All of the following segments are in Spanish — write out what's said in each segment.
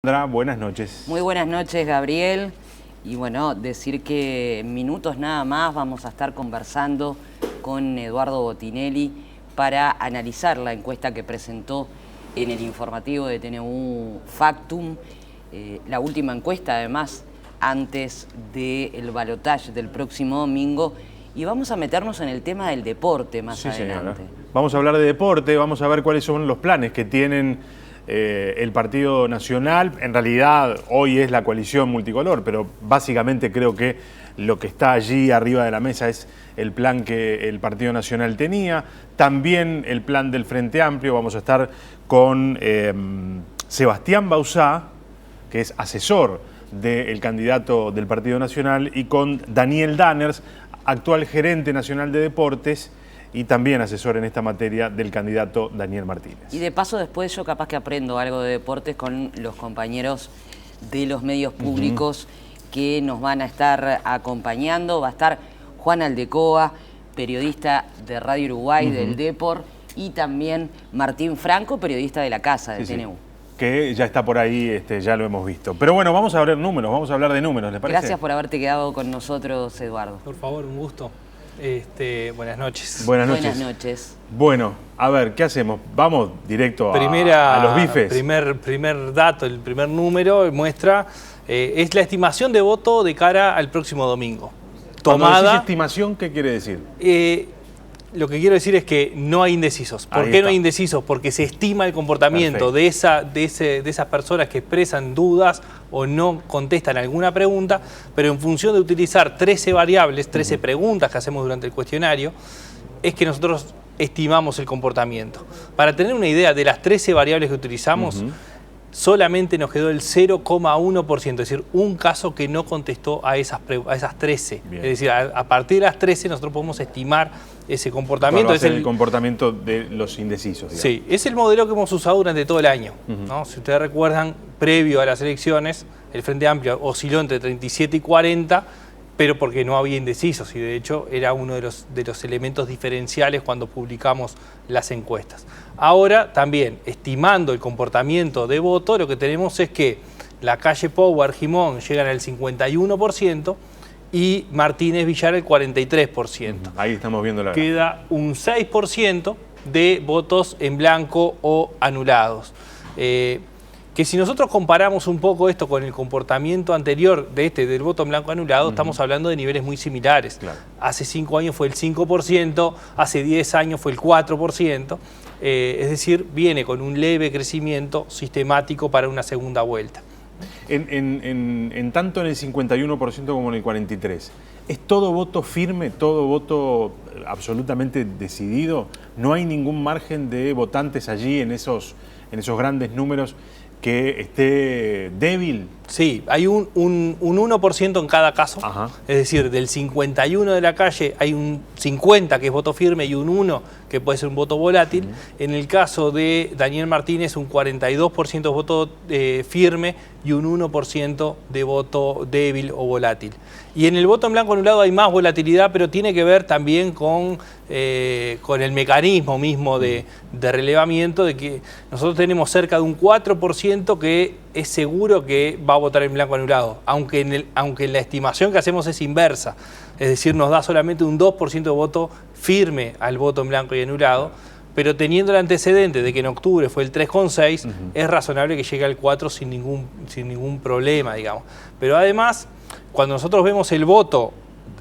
Sandra, buenas noches. Muy buenas noches, Gabriel. Y bueno, decir que en minutos nada más vamos a estar conversando con Eduardo Botinelli para analizar la encuesta que presentó en el informativo de TNU Factum, la última encuesta además antes del balotaje del próximo domingo, y vamos a meternos en el tema del deporte más adelante. Señora. Vamos a hablar de deporte, vamos a ver cuáles son los planes que tienen el Partido Nacional. En realidad hoy es la coalición multicolor, pero básicamente creo que lo que está allí arriba de la mesa es el plan que el Partido Nacional tenía. También el plan del Frente Amplio. Vamos a estar con Sebastián Bauzá, que es asesor del candidato del Partido Nacional, y con Daniel Danners, actual gerente nacional de deportes y también asesor en esta materia del candidato Daniel Martínez. Y de paso después yo capaz que aprendo algo de deportes con los compañeros de los medios públicos que nos van a estar acompañando. Va a estar Juan Aldecoa, periodista de Radio Uruguay, del Depor, y también Martín Franco, periodista de la Casa, de TNU. Que ya está por ahí, ya lo hemos visto. Pero bueno, vamos a ver números, vamos a hablar de números, ¿le parece? Gracias por haberte quedado con nosotros, Eduardo. Por favor, un gusto. Buenas noches. Buenas noches. Buenas noches. Bueno, a ver, ¿qué hacemos? Vamos directo a los bifes. Primer dato, el primer número muestra, es la estimación de voto de cara al próximo domingo. Cuando decís estimación, ¿qué quiere decir? Lo que quiero decir es que no hay indecisos. ¿Por qué no hay indecisos? Porque se estima el comportamiento de esas personas que expresan dudas o no contestan alguna pregunta, pero en función de utilizar 13 variables, 13 preguntas que hacemos durante el cuestionario, es que nosotros estimamos el comportamiento. Para tener una idea de las 13 variables que utilizamos, solamente nos quedó el 0,1%, es decir, un caso que no contestó a esas 13. Bien. Es decir, a partir de las 13 nosotros podemos estimar ese comportamiento. Es el comportamiento de los indecisos, digamos. Sí, es el modelo que hemos usado durante todo el año, ¿no? Si ustedes recuerdan, previo a las elecciones, el Frente Amplio osciló entre 37 y 40, pero porque no había indecisos, y de hecho era uno de los elementos diferenciales cuando publicamos las encuestas. Ahora también, estimando el comportamiento de voto, lo que tenemos es que la calle Pou, Argimón llegan al 51% y Martínez Villar el 43%. Ahí estamos viendo la... Queda un 6% de votos en blanco o anulados. Que si nosotros comparamos un poco esto con el comportamiento anterior del voto en blanco anulado, estamos hablando de niveles muy similares. Claro. Hace 5 años fue el 5%, hace 10 años fue el 4%, es decir, viene con un leve crecimiento sistemático para una segunda vuelta. En tanto en el 51% como en el 43%, ¿es todo voto firme, todo voto absolutamente decidido? ¿No hay ningún margen de votantes allí en esos grandes números que esté débil? Sí, hay un 1% en cada caso. Es decir, del 51 de la calle hay un 50 que es voto firme y un 1 que puede ser un voto volátil. En el caso de Daniel Martínez, un 42% de voto firme y un 1% de voto débil o volátil. Y en el voto en blanco anulado hay más volatilidad, pero tiene que ver también con el mecanismo mismo de relevamiento, de que nosotros tenemos cerca de un 4% que es seguro que va a votar en blanco anulado, aunque en la estimación que hacemos es inversa, es decir, nos da solamente un 2% de voto firme al voto en blanco y anulado, pero teniendo el antecedente de que en octubre fue el 3,6, es razonable que llegue al 4 sin ningún problema, digamos. Pero además, cuando nosotros vemos el voto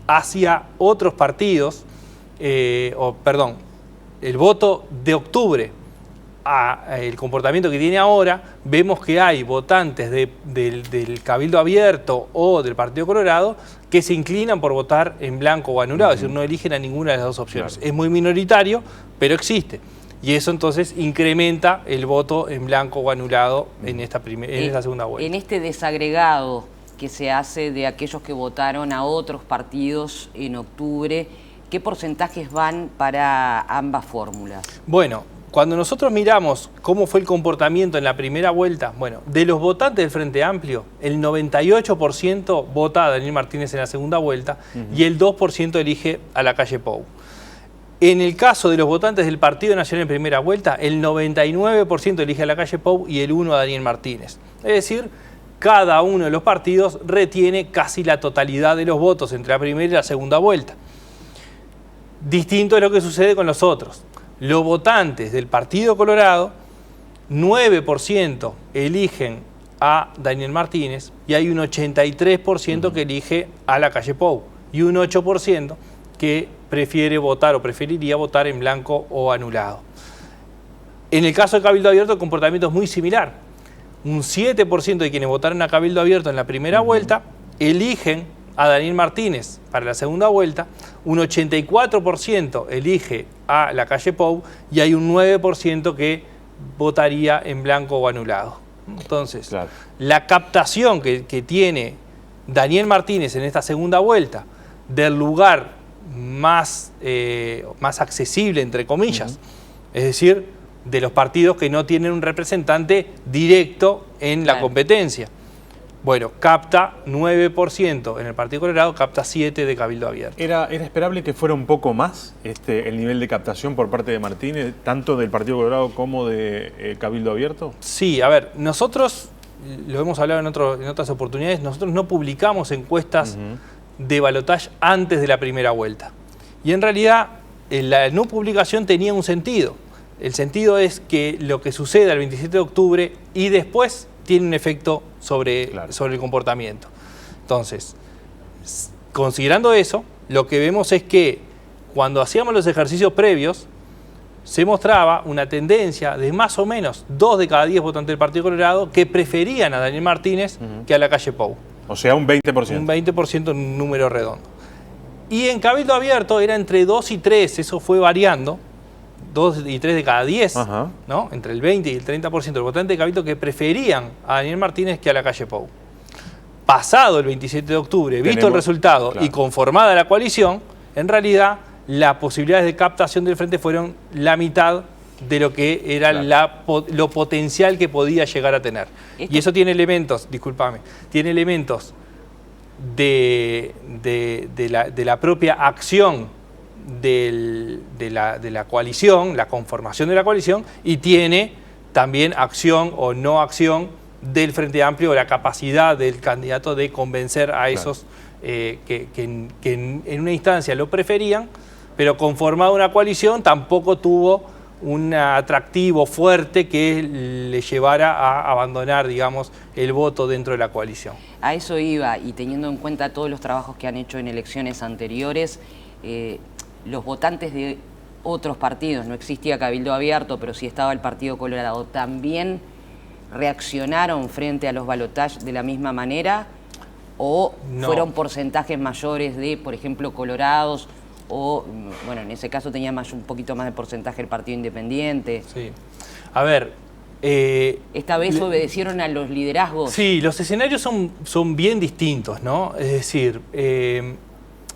hacia otros partidos, el voto de octubre el comportamiento que tiene ahora, vemos que hay votantes del Cabildo Abierto o del Partido Colorado que se inclinan por votar en blanco o anulado, es decir, no eligen a ninguna de las dos opciones. Claro. Es muy minoritario, pero existe. Y eso entonces incrementa el voto en blanco o anulado en esta segunda vuelta. En este desagregado que se hace de aquellos que votaron a otros partidos en octubre, ¿qué porcentajes van para ambas fórmulas? Bueno, cuando nosotros miramos cómo fue el comportamiento en la primera vuelta, bueno, de los votantes del Frente Amplio, el 98% vota a Daniel Martínez en la segunda vuelta y el 2% elige a la calle Pou. En el caso de los votantes del Partido Nacional en primera vuelta, el 99% elige a Lacalle Pou y el 1% a Daniel Martínez. Es decir, cada uno de los partidos retiene casi la totalidad de los votos entre la primera y la segunda vuelta. Distinto es lo que sucede con los otros. Los votantes del Partido Colorado, 9% eligen a Daniel Martínez y hay un 83% que elige a Lacalle Pou y un 8% que prefiere votar o preferiría votar en blanco o anulado. En el caso de Cabildo Abierto el comportamiento es muy similar. Un 7% de quienes votaron a Cabildo Abierto en la primera vuelta eligen a Daniel Martínez para la segunda vuelta, un 84% elige a Lacalle Pou y hay un 9% que votaría en blanco o anulado. Entonces, claro, la captación que tiene Daniel Martínez en esta segunda vuelta del lugar más accesible, entre comillas, es decir, de los partidos que no tienen un representante directo en la competencia. Bueno, capta 9% en el Partido Colorado, capta 7% de Cabildo Abierto. ¿Era esperable que fuera un poco más el nivel de captación por parte de Martínez, tanto del Partido Colorado como de Cabildo Abierto? Sí, a ver, nosotros, lo hemos hablado en otras oportunidades, nosotros no publicamos encuestas de balotaje antes de la primera vuelta. Y en realidad la no publicación tenía un sentido. El sentido es que lo que suceda el 27 de octubre y después tiene un efecto sobre el comportamiento. Entonces, considerando eso, lo que vemos es que cuando hacíamos los ejercicios previos, se mostraba una tendencia de más o menos 2 de cada 10 votantes del Partido Colorado que preferían a Daniel Martínez que a Lacalle Pou. O sea, un 20%. Un 20% en un número redondo. Y en Cabildo Abierto era entre 2 y 3, eso fue variando. 2 y 3 de cada 10, ¿no? Entre el 20 y el 30% de los votantes de Cabildo que preferían a Daniel Martínez que a Lacalle Pou. Pasado el 27 de octubre, visto el resultado y conformada la coalición, en realidad las posibilidades de captación del frente fueron la mitad de lo que era lo potencial que podía llegar a tener. Y eso tiene elementos, discúlpame, tiene elementos de la propia acción de la coalición, la conformación de la coalición, y tiene también acción o no acción del Frente Amplio, o la capacidad del candidato de convencer a esos que en una instancia lo preferían, pero conformada una coalición tampoco tuvo un atractivo fuerte que le llevara a abandonar, digamos, el voto dentro de la coalición. A eso iba, y teniendo en cuenta todos los trabajos que han hecho en elecciones anteriores, los votantes de otros partidos, no existía Cabildo Abierto, pero sí estaba el Partido Colorado, ¿también reaccionaron frente a los balotajes de la misma manera? ¿O fueron porcentajes mayores de, por ejemplo, colorados? O, bueno, en ese caso tenía un poquito más de porcentaje el Partido Independiente. Sí. A ver... ¿Esta vez obedecieron a los liderazgos? Sí, los escenarios son bien distintos, ¿no? Es decir,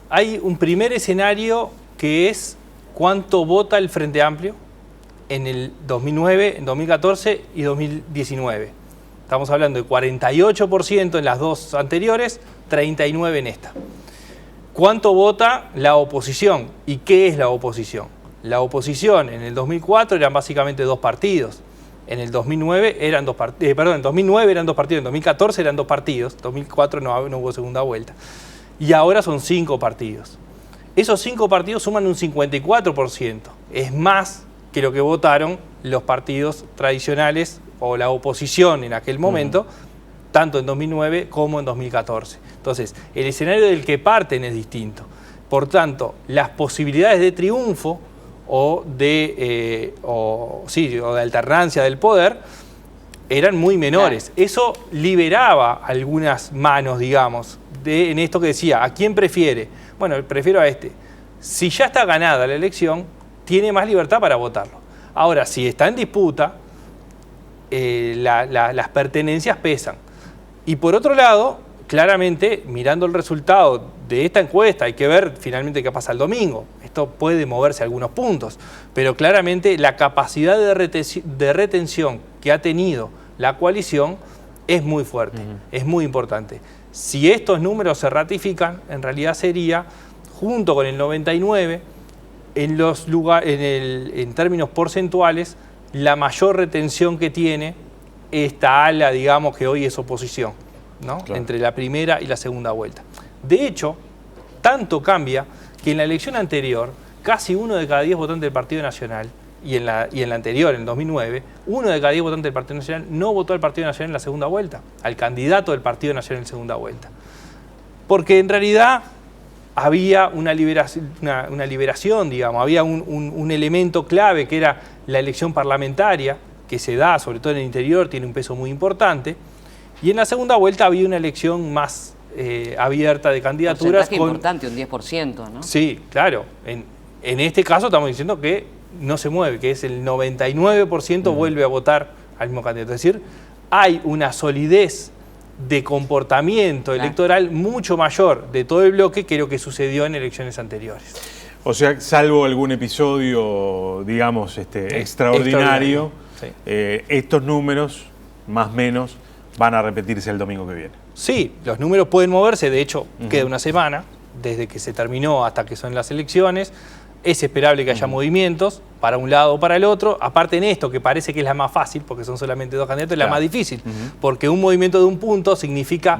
hay un primer escenario que es cuánto vota el Frente Amplio en el 2009, en 2014 y 2019. Estamos hablando de 48% en las dos anteriores, 39% en esta. ¿Cuánto vota la oposición? ¿Y qué es la oposición? La oposición en el 2004 eran básicamente 2 partidos. En el 2009 eran 2 partidos, en 2009 eran 2 partidos, en 2014 eran 2 partidos, en 2004 no hubo segunda vuelta. Y ahora son 5 partidos. Esos 5 partidos suman un 54%. Es más que lo que votaron los partidos tradicionales o la oposición en aquel momento, tanto en 2009 como en 2014. Entonces, el escenario del que parten es distinto. Por tanto, las posibilidades de triunfo o de alternancia del poder eran muy menores. Eso liberaba algunas manos, digamos, en esto que decía, ¿a quién prefiere? Bueno, prefiero a este. Si ya está ganada la elección, tiene más libertad para votarlo. Ahora, si está en disputa, las pertenencias pesan. Y por otro lado, claramente, mirando el resultado de esta encuesta, hay que ver finalmente qué pasa el domingo. Esto puede moverse algunos puntos, pero claramente la capacidad de retención que ha tenido la coalición es muy fuerte, es muy importante. Si estos números se ratifican, en realidad sería, junto con el 99, en términos porcentuales, la mayor retención que tiene esta ala, digamos, que hoy es oposición, ¿no? Claro. Entre la primera y la segunda vuelta. De hecho, tanto cambia que en la elección anterior, casi 1 de cada 10 votantes del Partido Nacional, y en la anterior, en 2009, 1 de cada 10 votantes del Partido Nacional no votó al Partido Nacional en la segunda vuelta, al candidato del Partido Nacional en segunda vuelta. Porque en realidad había una liberación, digamos, había un elemento clave que era la elección parlamentaria, que se da, sobre todo en el interior, tiene un peso muy importante, y en la segunda vuelta había una elección más abierta de candidaturas. Un porcentaje importante, un 10%, ¿no? Sí, claro. En este caso estamos diciendo que no se mueve, que es el 99% vuelve a votar al mismo candidato. Es decir, hay una solidez de comportamiento electoral mucho mayor de todo el bloque que lo que sucedió en elecciones anteriores. O sea, salvo algún episodio, digamos, extraordinario, sí. Estos números, más o menos, van a repetirse el domingo que viene. Sí, los números pueden moverse, de hecho, queda una semana, desde que se terminó hasta que son las elecciones. Es esperable que haya movimientos para un lado o para el otro. Aparte en esto, que parece que es la más fácil, porque son solamente 2 candidatos, es la más difícil. Porque un movimiento de un punto significa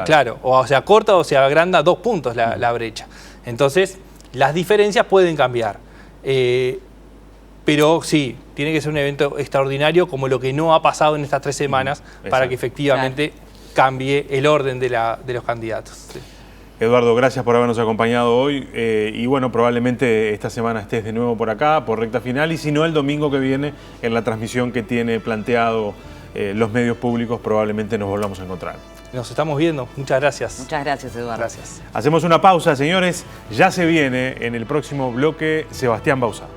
claro, o se acorta o se agranda 2 puntos la brecha. Entonces, las diferencias pueden cambiar. Pero sí, tiene que ser un evento extraordinario como lo que no ha pasado en estas 3 semanas para que efectivamente cambie el orden de los candidatos. Sí. Eduardo, gracias por habernos acompañado hoy y bueno, probablemente esta semana estés de nuevo por acá, por Recta Final, y si no, el domingo que viene en la transmisión que tiene planteado los medios públicos, probablemente nos volvamos a encontrar. Nos estamos viendo. Muchas gracias. Muchas gracias, Eduardo. Gracias. Hacemos una pausa, señores. Ya se viene en el próximo bloque Sebastián Bauzá.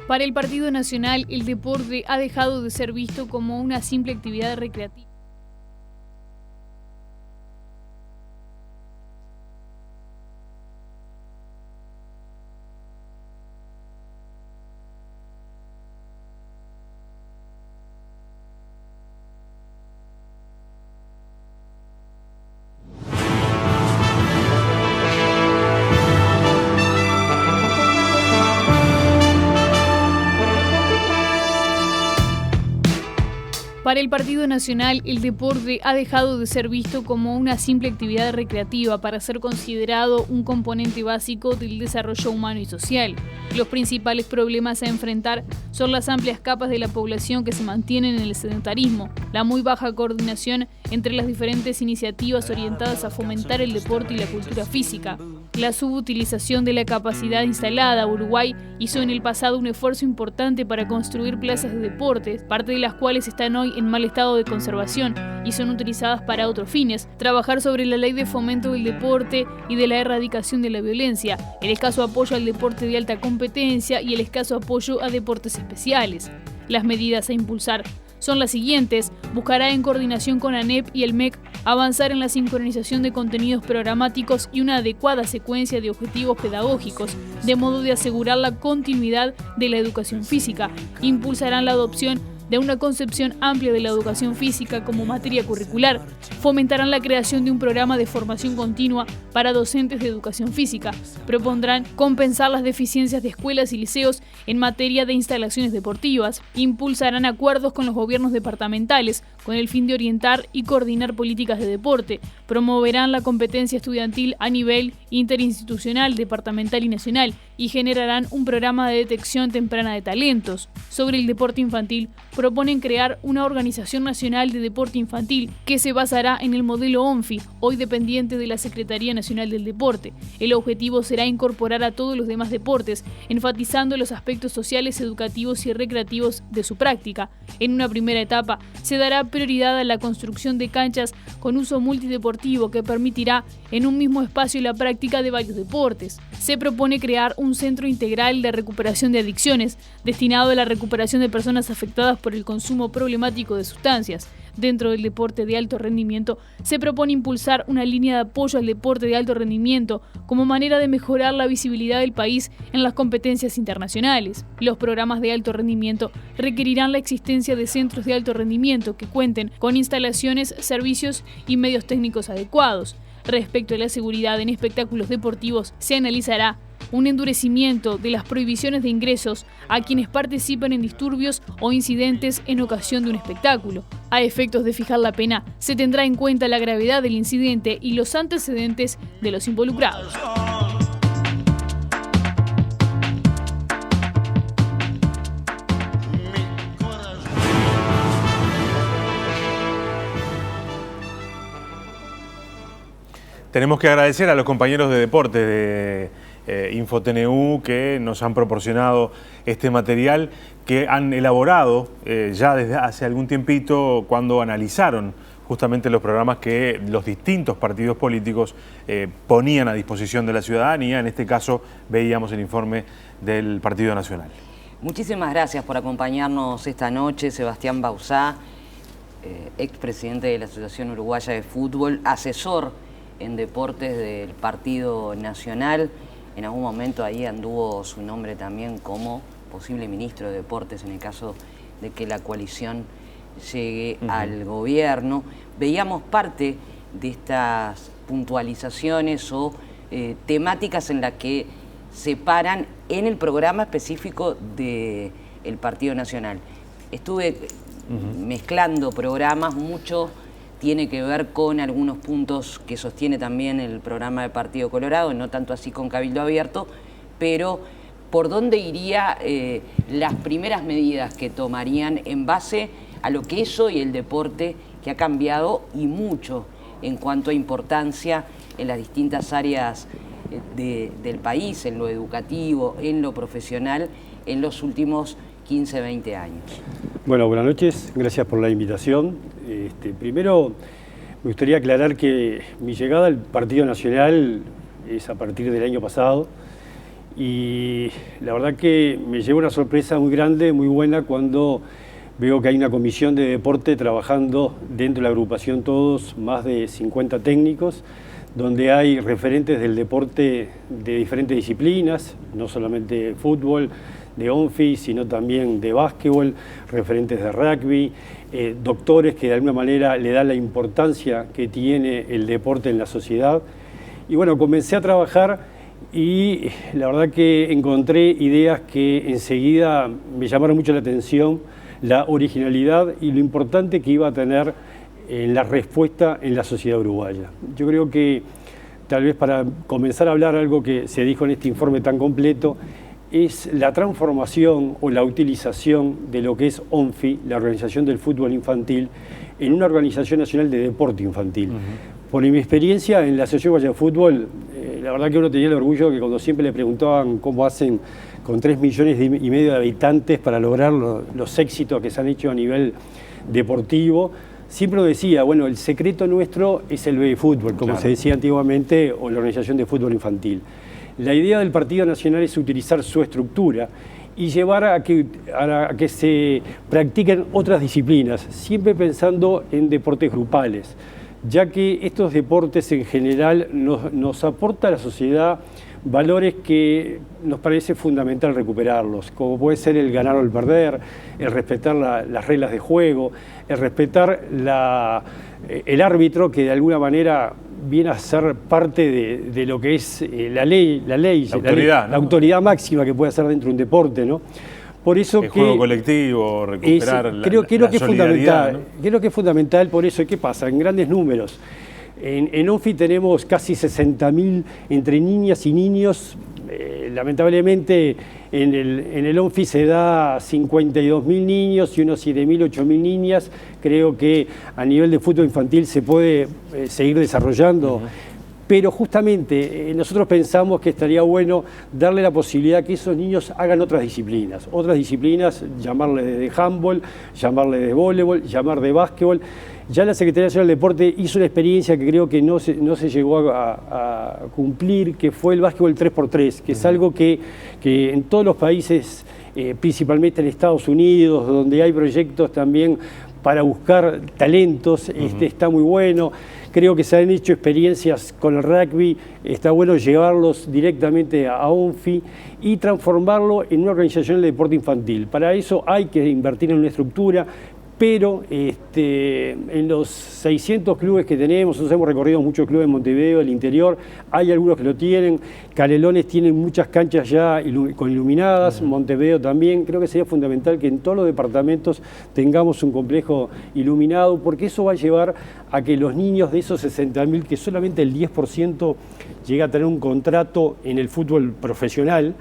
Para el Partido Nacional, el deporte ha dejado de ser visto como una simple actividad recreativa. Para el Partido Nacional, el deporte ha dejado de ser visto como una simple actividad recreativa para ser considerado un componente básico del desarrollo humano y social. Los principales problemas a enfrentar son las amplias capas de la población que se mantienen en el sedentarismo, la muy baja coordinación entre las diferentes iniciativas orientadas a fomentar el deporte y la cultura física, la subutilización de la capacidad instalada. Uruguay hizo en el pasado un esfuerzo importante para construir plazas de deportes, parte de las cuales están hoy en mal estado de conservación y son utilizadas para otros fines. Trabajar sobre la ley de fomento del deporte y de la erradicación de la violencia, el escaso apoyo al deporte de alta competencia y el escaso apoyo a deportes especiales. Las medidas a impulsar son las siguientes: buscará en coordinación con ANEP y el MEC avanzar en la sincronización de contenidos programáticos y una adecuada secuencia de objetivos pedagógicos, de modo de asegurar la continuidad de la educación física. Impulsarán la adopción de una concepción amplia de la educación física como materia curricular. Fomentarán la creación de un programa de formación continua para docentes de educación física. Propondrán compensar las deficiencias de escuelas y liceos en materia de instalaciones deportivas. Impulsarán acuerdos con los gobiernos departamentales con el fin de orientar y coordinar políticas de deporte. Promoverán la competencia estudiantil a nivel interinstitucional, departamental y nacional, y generarán un programa de detección temprana de talentos. Sobre el deporte infantil, proponen crear una organización nacional de deporte infantil que se basará en el modelo ONFI, hoy dependiente de la Secretaría Nacional del Deporte. El objetivo será incorporar a todos los demás deportes, enfatizando los aspectos sociales, educativos y recreativos de su práctica. En una primera etapa, se dará prioridad a la construcción de canchas con uso multideportivo que permitirá en un mismo espacio la práctica de varios deportes. Se propone crear un centro integral de recuperación de adicciones, destinado a la recuperación de personas afectadas por el consumo problemático de sustancias. Dentro del deporte de alto rendimiento se propone impulsar una línea de apoyo al deporte de alto rendimiento como manera de mejorar la visibilidad del país en las competencias internacionales. Los programas de alto rendimiento requerirán la existencia de centros de alto rendimiento que cuenten con instalaciones, servicios y medios técnicos adecuados. Respecto a la seguridad en espectáculos deportivos, se analizará un endurecimiento de las prohibiciones de ingresos a quienes participen en disturbios o incidentes en ocasión de un espectáculo. A efectos de fijar la pena, se tendrá en cuenta la gravedad del incidente y los antecedentes de los involucrados. Tenemos que agradecer a los compañeros de deporte de InfoTNU que nos han proporcionado este material que han elaborado ya desde hace algún tiempito cuando analizaron justamente los programas que los distintos partidos políticos ponían a disposición de la ciudadanía. En este caso veíamos el informe del Partido Nacional. Muchísimas gracias por acompañarnos esta noche, Sebastián Bauzá, expresidente de la Asociación Uruguaya de Fútbol, asesor en deportes del Partido Nacional. En algún momento ahí anduvo su nombre también como posible ministro de Deportes en el caso de que la coalición llegue al gobierno. Veíamos parte de estas puntualizaciones o temáticas en las que se paran en el programa específico del Partido Nacional. Estuve mezclando programas, mucho tiene que ver con algunos puntos que sostiene también el programa de Partido Colorado, no tanto así con Cabildo Abierto, pero ¿por dónde iría las primeras medidas que tomarían en base a lo que es hoy el deporte, que ha cambiado y mucho en cuanto a importancia en las distintas áreas del país, en lo educativo, en lo profesional, en los últimos 15, 20 años? Bueno, buenas noches, gracias por la invitación. Primero, me gustaría aclarar que mi llegada al Partido Nacional es a partir del año pasado y la verdad que me lleva una sorpresa muy grande, muy buena, cuando veo que hay una comisión de deporte trabajando dentro de la agrupación, todos más de 50 técnicos, donde hay referentes del deporte de diferentes disciplinas, no solamente fútbol, de ONFI, sino también de básquetbol, referentes de rugby, doctores que de alguna manera le dan la importancia que tiene el deporte en la sociedad. Y bueno, comencé a trabajar y la verdad que encontré ideas que enseguida me llamaron mucho la atención, la originalidad y lo importante que iba a tener en la respuesta en la sociedad uruguaya. Yo creo que tal vez para comenzar a hablar algo que se dijo en este informe tan completo, es la transformación o la utilización de lo que es ONFI, la Organización del Fútbol Infantil, en una organización nacional de deporte infantil. Por mi experiencia en la Asociación Uruguaya de Fútbol, la verdad que uno tenía el orgullo que cuando siempre le preguntaban cómo hacen con 3,5 millones de habitantes para lograr los éxitos que se han hecho a nivel deportivo, siempre lo decía, bueno, el secreto nuestro es el BB Fútbol, como se decía antiguamente, o la Organización de Fútbol Infantil. La idea del Partido Nacional es utilizar su estructura y llevar a que se practiquen otras disciplinas, siempre pensando en deportes grupales, ya que estos deportes en general nos aporta a la sociedad valores que nos parece fundamental recuperarlos, como puede ser el ganar o el perder, el respetar las reglas de juego, el respetar el árbitro, que de alguna manera viene a ser parte de lo que es la autoridad máxima que puede hacer dentro de un deporte, ¿no? Por eso el juego colectivo, recuperar creo que es fundamental, ¿no? Creo que es fundamental por eso. ¿Qué pasa? En grandes números. En ONFI tenemos casi 60.000 entre niñas y niños. Lamentablemente en el ONFI se da 52.000 niños y unos 7.000, 8.000 niñas. Creo que a nivel de fútbol infantil se puede seguir desarrollando. Pero justamente nosotros pensamos que estaría bueno darle la posibilidad que esos niños hagan otras disciplinas, llamarle de handball, llamarle de voleibol, llamar de básquetbol. Ya la Secretaría Nacional del Deporte hizo una experiencia que creo que no se llegó a cumplir, que fue el básquetbol 3x3, que es algo que en todos los países, principalmente en Estados Unidos, donde hay proyectos también para buscar talentos, está muy bueno. Creo que se han hecho experiencias con el rugby, está bueno llevarlos directamente a ONFI y transformarlo en una organización de deporte infantil. Para eso hay que invertir en una estructura, pero en los 600 clubes que tenemos, nosotros hemos recorrido muchos clubes en Montevideo, el interior, hay algunos que lo tienen, Canelones tienen muchas canchas ya con iluminadas, Montevideo también, creo que sería fundamental que en todos los departamentos tengamos un complejo iluminado, porque eso va a llevar a que los niños de esos 60.000, que solamente el 10% llega a tener un contrato en el fútbol profesional,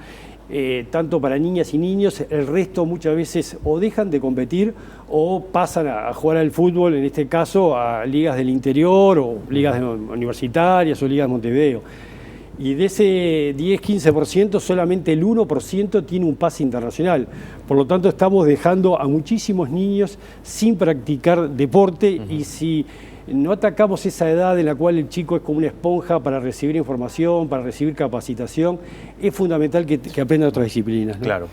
tanto para niñas y niños, el resto muchas veces o dejan de competir o pasan a jugar al fútbol, en este caso a ligas del interior o ligas universitarias o ligas de Montevideo. Y de ese 10-15% solamente el 1% tiene un pase internacional. Por lo tanto estamos dejando a muchísimos niños sin practicar deporte y si no atacamos esa edad en la cual el chico es como una esponja para recibir información, para recibir capacitación, es fundamental que aprenda otras disciplinas, ¿no? Claro.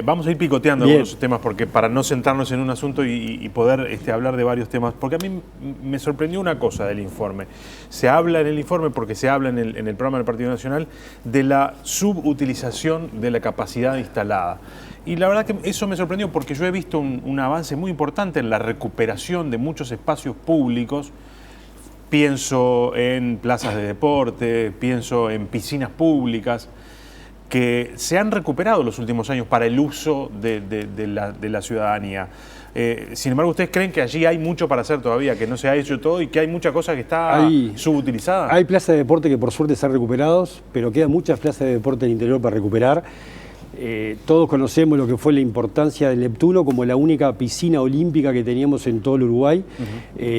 Vamos a ir picoteando algunos temas porque para no centrarnos en un asunto y poder hablar de varios temas, porque a mí me sorprendió una cosa del informe. Se habla en el informe, porque se habla en el programa del Partido Nacional, de la subutilización de la capacidad instalada. Y la verdad que eso me sorprendió porque yo he visto un avance muy importante en la recuperación de muchos espacios públicos. Pienso en plazas de deporte, pienso en piscinas públicas que se han recuperado en los últimos años para el uso de la ciudadanía. Sin embargo, ¿ustedes creen que allí hay mucho para hacer todavía, que no se ha hecho todo y que hay mucha cosa que está subutilizada? Hay plazas de deporte que por suerte se han recuperado, pero quedan muchas plazas de deporte en el interior para recuperar. Todos conocemos lo que fue la importancia del Neptuno como la única piscina olímpica que teníamos en todo el Uruguay.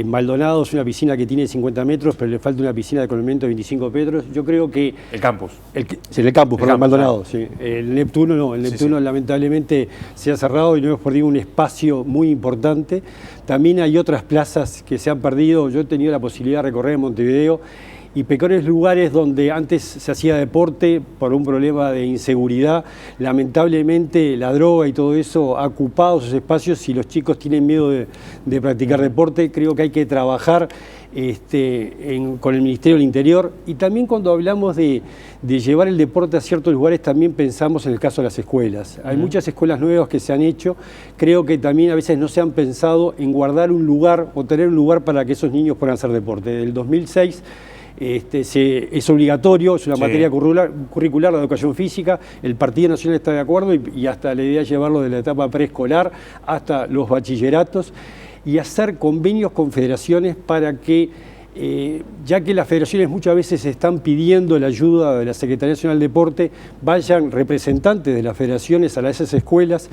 Maldonado es una piscina que tiene 50 metros, pero le falta una piscina de columento de 25 metros. Yo creo que... El campus. El campus, perdón, Maldonado. Sí. El Neptuno no, el Neptuno lamentablemente se ha cerrado y no hemos perdido un espacio muy importante. También hay otras plazas que se han perdido. Yo he tenido la posibilidad de recorrer Montevideo y pequeños lugares donde antes se hacía deporte por un problema de inseguridad. Lamentablemente la droga y todo eso ha ocupado esos espacios y los chicos tienen miedo de practicar deporte. Creo que hay que trabajar con el Ministerio del Interior y también cuando hablamos de llevar el deporte a ciertos lugares también pensamos en el caso de las escuelas. Hay muchas escuelas nuevas que se han hecho, creo que también a veces no se han pensado en guardar un lugar o tener un lugar para que esos niños puedan hacer deporte. Desde el 2006 es obligatorio, es una materia curricular la educación física, el Partido Nacional está de acuerdo y hasta la idea de llevarlo de la etapa preescolar hasta los bachilleratos y hacer convenios con federaciones para que, ya que las federaciones muchas veces están pidiendo la ayuda de la Secretaría Nacional de Deporte, vayan representantes de las federaciones a esas escuelas.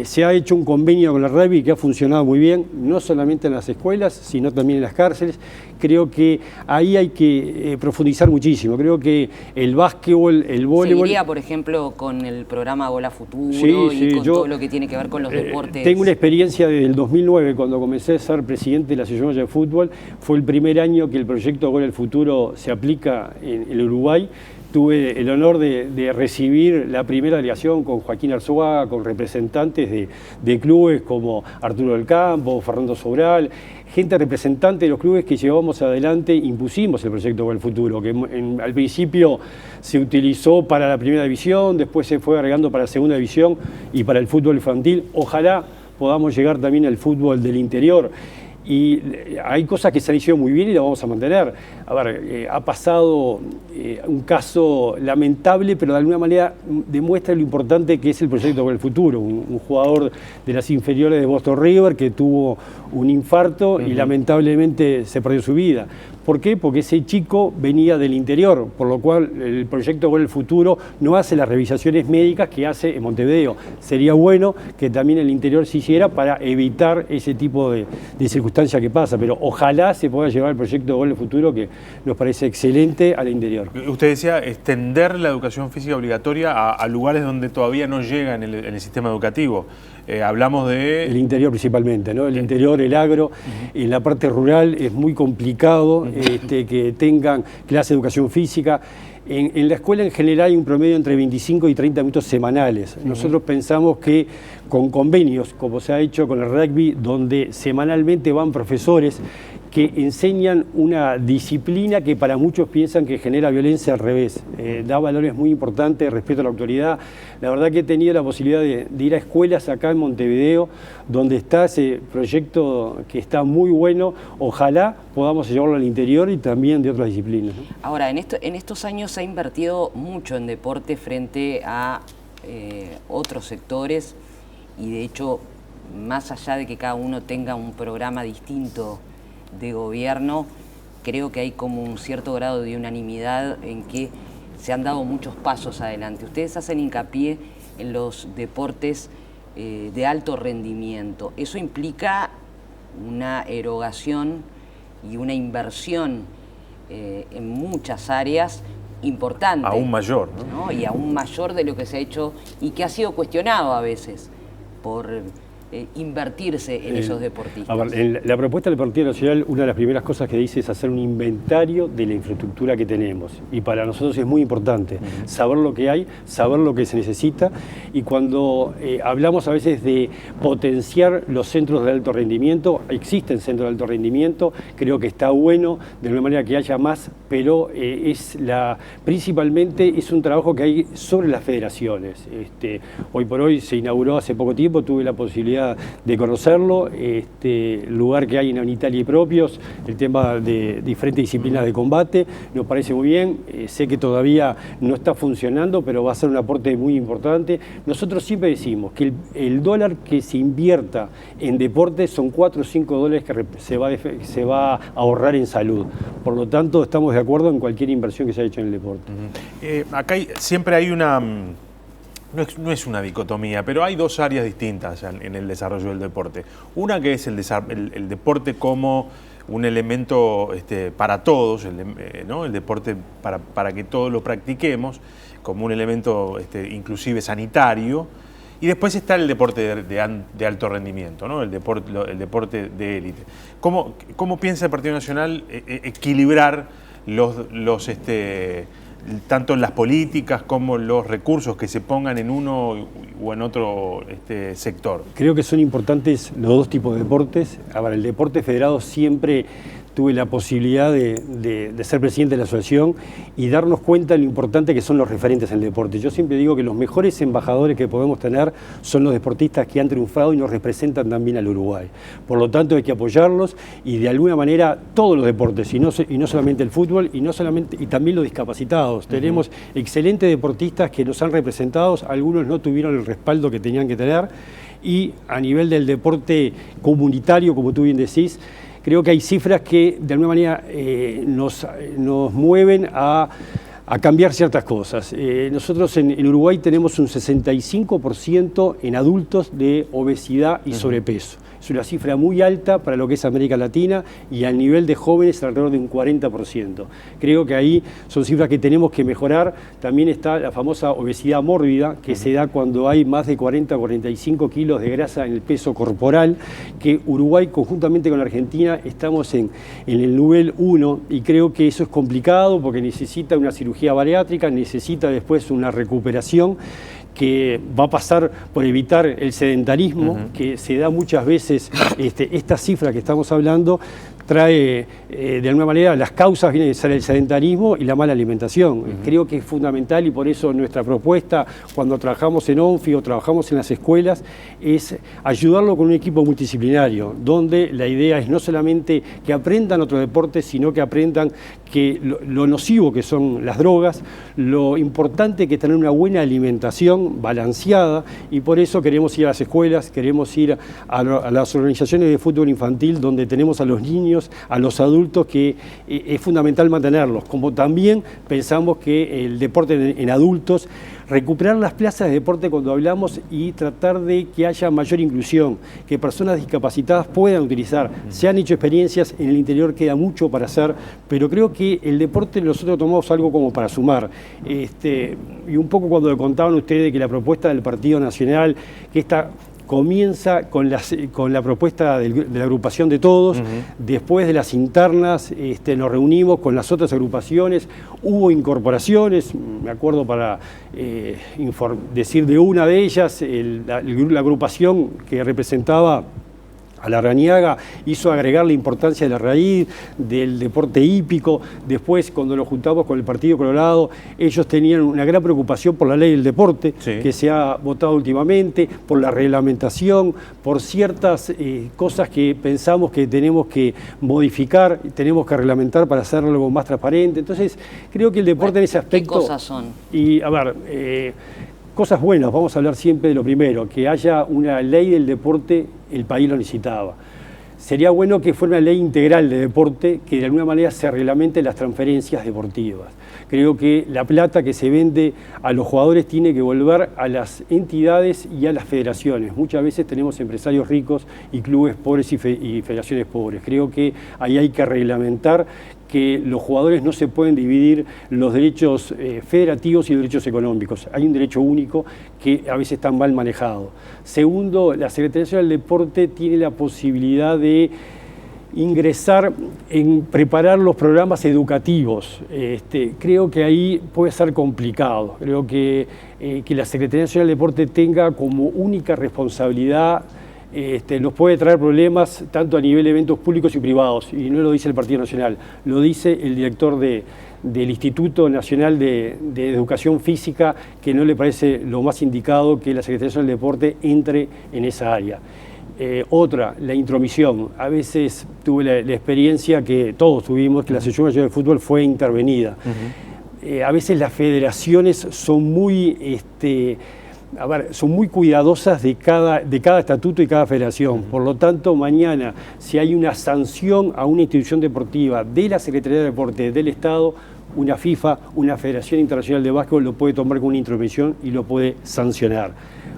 Se ha hecho un convenio con la rugby que ha funcionado muy bien, no solamente en las escuelas, sino también en las cárceles. Creo que ahí hay que profundizar muchísimo. Creo que el básquetbol, el voleibol... ¿Seguiría, por ejemplo, con el programa Bola Futuro y con todo lo que tiene que ver con los deportes? Tengo una experiencia desde el 2009, cuando comencé a ser presidente de la Asociación de Fútbol. Fue el primer año que el proyecto Gol al Futuro se aplica en el Uruguay. Tuve el honor de recibir la primera delegación con Joaquín Arzuaga, con representantes de clubes como Arturo del Campo, Fernando Sobral, gente representante de los clubes que llevamos adelante, impusimos el proyecto Gol al Futuro, que al principio se utilizó para la primera división, después se fue agregando para la segunda división y para el fútbol infantil. Ojalá podamos llegar también al fútbol del interior. Y hay cosas que se han hecho muy bien y las vamos a mantener. A ver, ha pasado un caso lamentable, pero de alguna manera demuestra lo importante que es el proyecto con el futuro. Un jugador de las inferiores de Boston River que tuvo un infarto y lamentablemente se perdió su vida. ¿Por qué? Porque ese chico venía del interior, por lo cual el proyecto Gol al Futuro no hace las revisaciones médicas que hace en Montevideo. Sería bueno que también el interior se hiciera para evitar ese tipo de circunstancias que pasa, pero ojalá se pueda llevar el proyecto Gol al Futuro, que nos parece excelente, al interior. Usted decía extender la educación física obligatoria a lugares donde todavía no llega en el sistema educativo. Hablamos de... El interior principalmente, ¿no? El interior, el agro, en la parte rural es muy complicado que tengan clase de educación física. En la escuela en general hay un promedio entre 25 y 30 minutos semanales. Nosotros pensamos que con convenios, como se ha hecho con el rugby, donde semanalmente van profesores que enseñan una disciplina que para muchos piensan que genera violencia, al revés. Da valores muy importantes, respeto a la autoridad. La verdad que he tenido la posibilidad de ir a escuelas acá en Montevideo, donde está ese proyecto que está muy bueno. Ojalá podamos llevarlo al interior y también de otras disciplinas, ¿no? Ahora, en estos años se ha invertido mucho en deporte frente a otros sectores y de hecho, más allá de que cada uno tenga un programa distinto de gobierno, creo que hay como un cierto grado de unanimidad en que se han dado muchos pasos adelante. Ustedes hacen hincapié en los deportes de alto rendimiento. Eso implica una erogación y una inversión en muchas áreas importante. Aún mayor, ¿no? Y aún mayor de lo que se ha hecho y que ha sido cuestionado a veces por invertirse en esos deportistas. A ver, en la propuesta del Partido Nacional, una de las primeras cosas que dice es hacer un inventario de la infraestructura que tenemos. Y para nosotros es muy importante saber lo que hay, saber lo que se necesita. Y cuando hablamos a veces de potenciar los centros de alto rendimiento, existen centros de alto rendimiento, creo que está bueno de alguna manera que haya más, pero principalmente es un trabajo que hay sobre las federaciones. Hoy por hoy se inauguró hace poco tiempo, tuve la posibilidad de conocerlo, lugar que hay en Italia y propios, el tema de diferentes disciplinas de combate, nos parece muy bien. Sé que todavía no está funcionando, pero va a ser un aporte muy importante. Nosotros siempre decimos que el dólar que se invierta en deporte son 4 o 5 dólares que se va a ahorrar en salud. Por lo tanto, estamos de acuerdo en cualquier inversión que se haya hecho en el deporte. Acá siempre hay una... No es una dicotomía, pero hay dos áreas distintas en el desarrollo del deporte. Una que es el deporte como un elemento para todos, ¿no? El deporte para que todos lo practiquemos, como un elemento inclusive sanitario. Y después está el deporte de alto rendimiento, ¿no? El deporte de élite. ¿Cómo piensa el Partido Nacional equilibrar tanto las políticas como los recursos que se pongan en uno o en otro sector? Creo que son importantes los dos tipos de deportes. Ahora, el deporte federado siempre tuve la posibilidad de ser presidente de la asociación y darnos cuenta de lo importante que son los referentes en el deporte. Yo siempre digo que los mejores embajadores que podemos tener son los deportistas que han triunfado y nos representan también al Uruguay. Por lo tanto, hay que apoyarlos y de alguna manera todos los deportes, y no solamente el fútbol, y también los discapacitados. Tenemos excelentes deportistas que nos han representado, algunos no tuvieron el respaldo que tenían que tener, y a nivel del deporte comunitario, como tú bien decís, creo que hay cifras que de alguna manera nos mueven a cambiar ciertas cosas. Nosotros en Uruguay tenemos un 65% en adultos de obesidad y sobrepeso. Es una cifra muy alta para lo que es América Latina y al nivel de jóvenes alrededor de un 40%. Creo que ahí son cifras que tenemos que mejorar. También está la famosa obesidad mórbida, que se da cuando hay más de 40 o 45 kilos de grasa en el peso corporal, que Uruguay conjuntamente con Argentina estamos en el nivel 1 y creo que eso es complicado porque necesita una cirugía bariátrica, necesita después una recuperación que va a pasar por evitar el sedentarismo, que se da muchas veces, esta cifra que estamos hablando trae de alguna manera las causas vienen de ser el sedentarismo y la mala alimentación. Creo que es fundamental y por eso nuestra propuesta cuando trabajamos en ONFI o trabajamos en las escuelas es ayudarlo con un equipo multidisciplinario, donde la idea es no solamente que aprendan otros deportes, sino que aprendan que lo nocivo que son las drogas, lo importante que es tener una buena alimentación balanceada, y por eso queremos ir a las escuelas, queremos ir a las organizaciones de fútbol infantil donde tenemos a los niños, a los adultos, que es fundamental mantenerlos, como también pensamos que el deporte en adultos, recuperar las plazas de deporte cuando hablamos y tratar de que haya mayor inclusión, que personas discapacitadas puedan utilizar. Se han hecho experiencias, en el interior queda mucho para hacer, pero creo que el deporte nosotros tomamos algo como para sumar. Y un poco cuando le contaban ustedes que la propuesta del Partido Nacional, que esta comienza con la propuesta de la agrupación de todos, después de las internas nos reunimos con las otras agrupaciones, hubo incorporaciones, me acuerdo para decir de una de ellas, la agrupación que representaba a Larrañaga hizo agregar la importancia de la raíz, del deporte hípico. Después, cuando nos juntamos con el Partido Colorado, ellos tenían una gran preocupación por la ley del deporte, que se ha votado últimamente, por la reglamentación, por ciertas cosas que pensamos que tenemos que modificar, tenemos que reglamentar para hacerlo algo más transparente. Entonces, creo que el deporte en ese aspecto... ¿Qué cosas son? Y, a ver... cosas buenas, vamos a hablar siempre de lo primero, que haya una ley del deporte, el país lo necesitaba. Sería bueno que fuera una ley integral de deporte, que de alguna manera se reglamente las transferencias deportivas. Creo que la plata que se vende a los jugadores tiene que volver a las entidades y a las federaciones. Muchas veces tenemos empresarios ricos y clubes pobres y federaciones pobres. Creo que ahí hay que reglamentar que los jugadores no se pueden dividir los derechos federativos y los derechos económicos. Hay un derecho único que a veces está mal manejado. Segundo, la Secretaría Nacional del Deporte tiene la posibilidad de ingresar en preparar los programas educativos. Creo que ahí puede ser complicado. Creo que la Secretaría Nacional del Deporte tenga como única responsabilidad nos puede traer problemas tanto a nivel de eventos públicos y privados, y no lo dice el Partido Nacional, lo dice el director del Instituto Nacional de Educación Física, que no le parece lo más indicado que la Secretaría Nacional del Deporte entre en esa área. Otra, la intromisión. A veces tuve la experiencia que todos tuvimos, que la Asociación Nacional de Fútbol fue intervenida. A veces las federaciones son muy... son muy cuidadosas de cada estatuto y cada federación. Por lo tanto, mañana, si hay una sanción a una institución deportiva de la Secretaría de Deporte del Estado, una FIFA, una Federación Internacional de Básquetbol lo puede tomar con una intromisión y lo puede sancionar.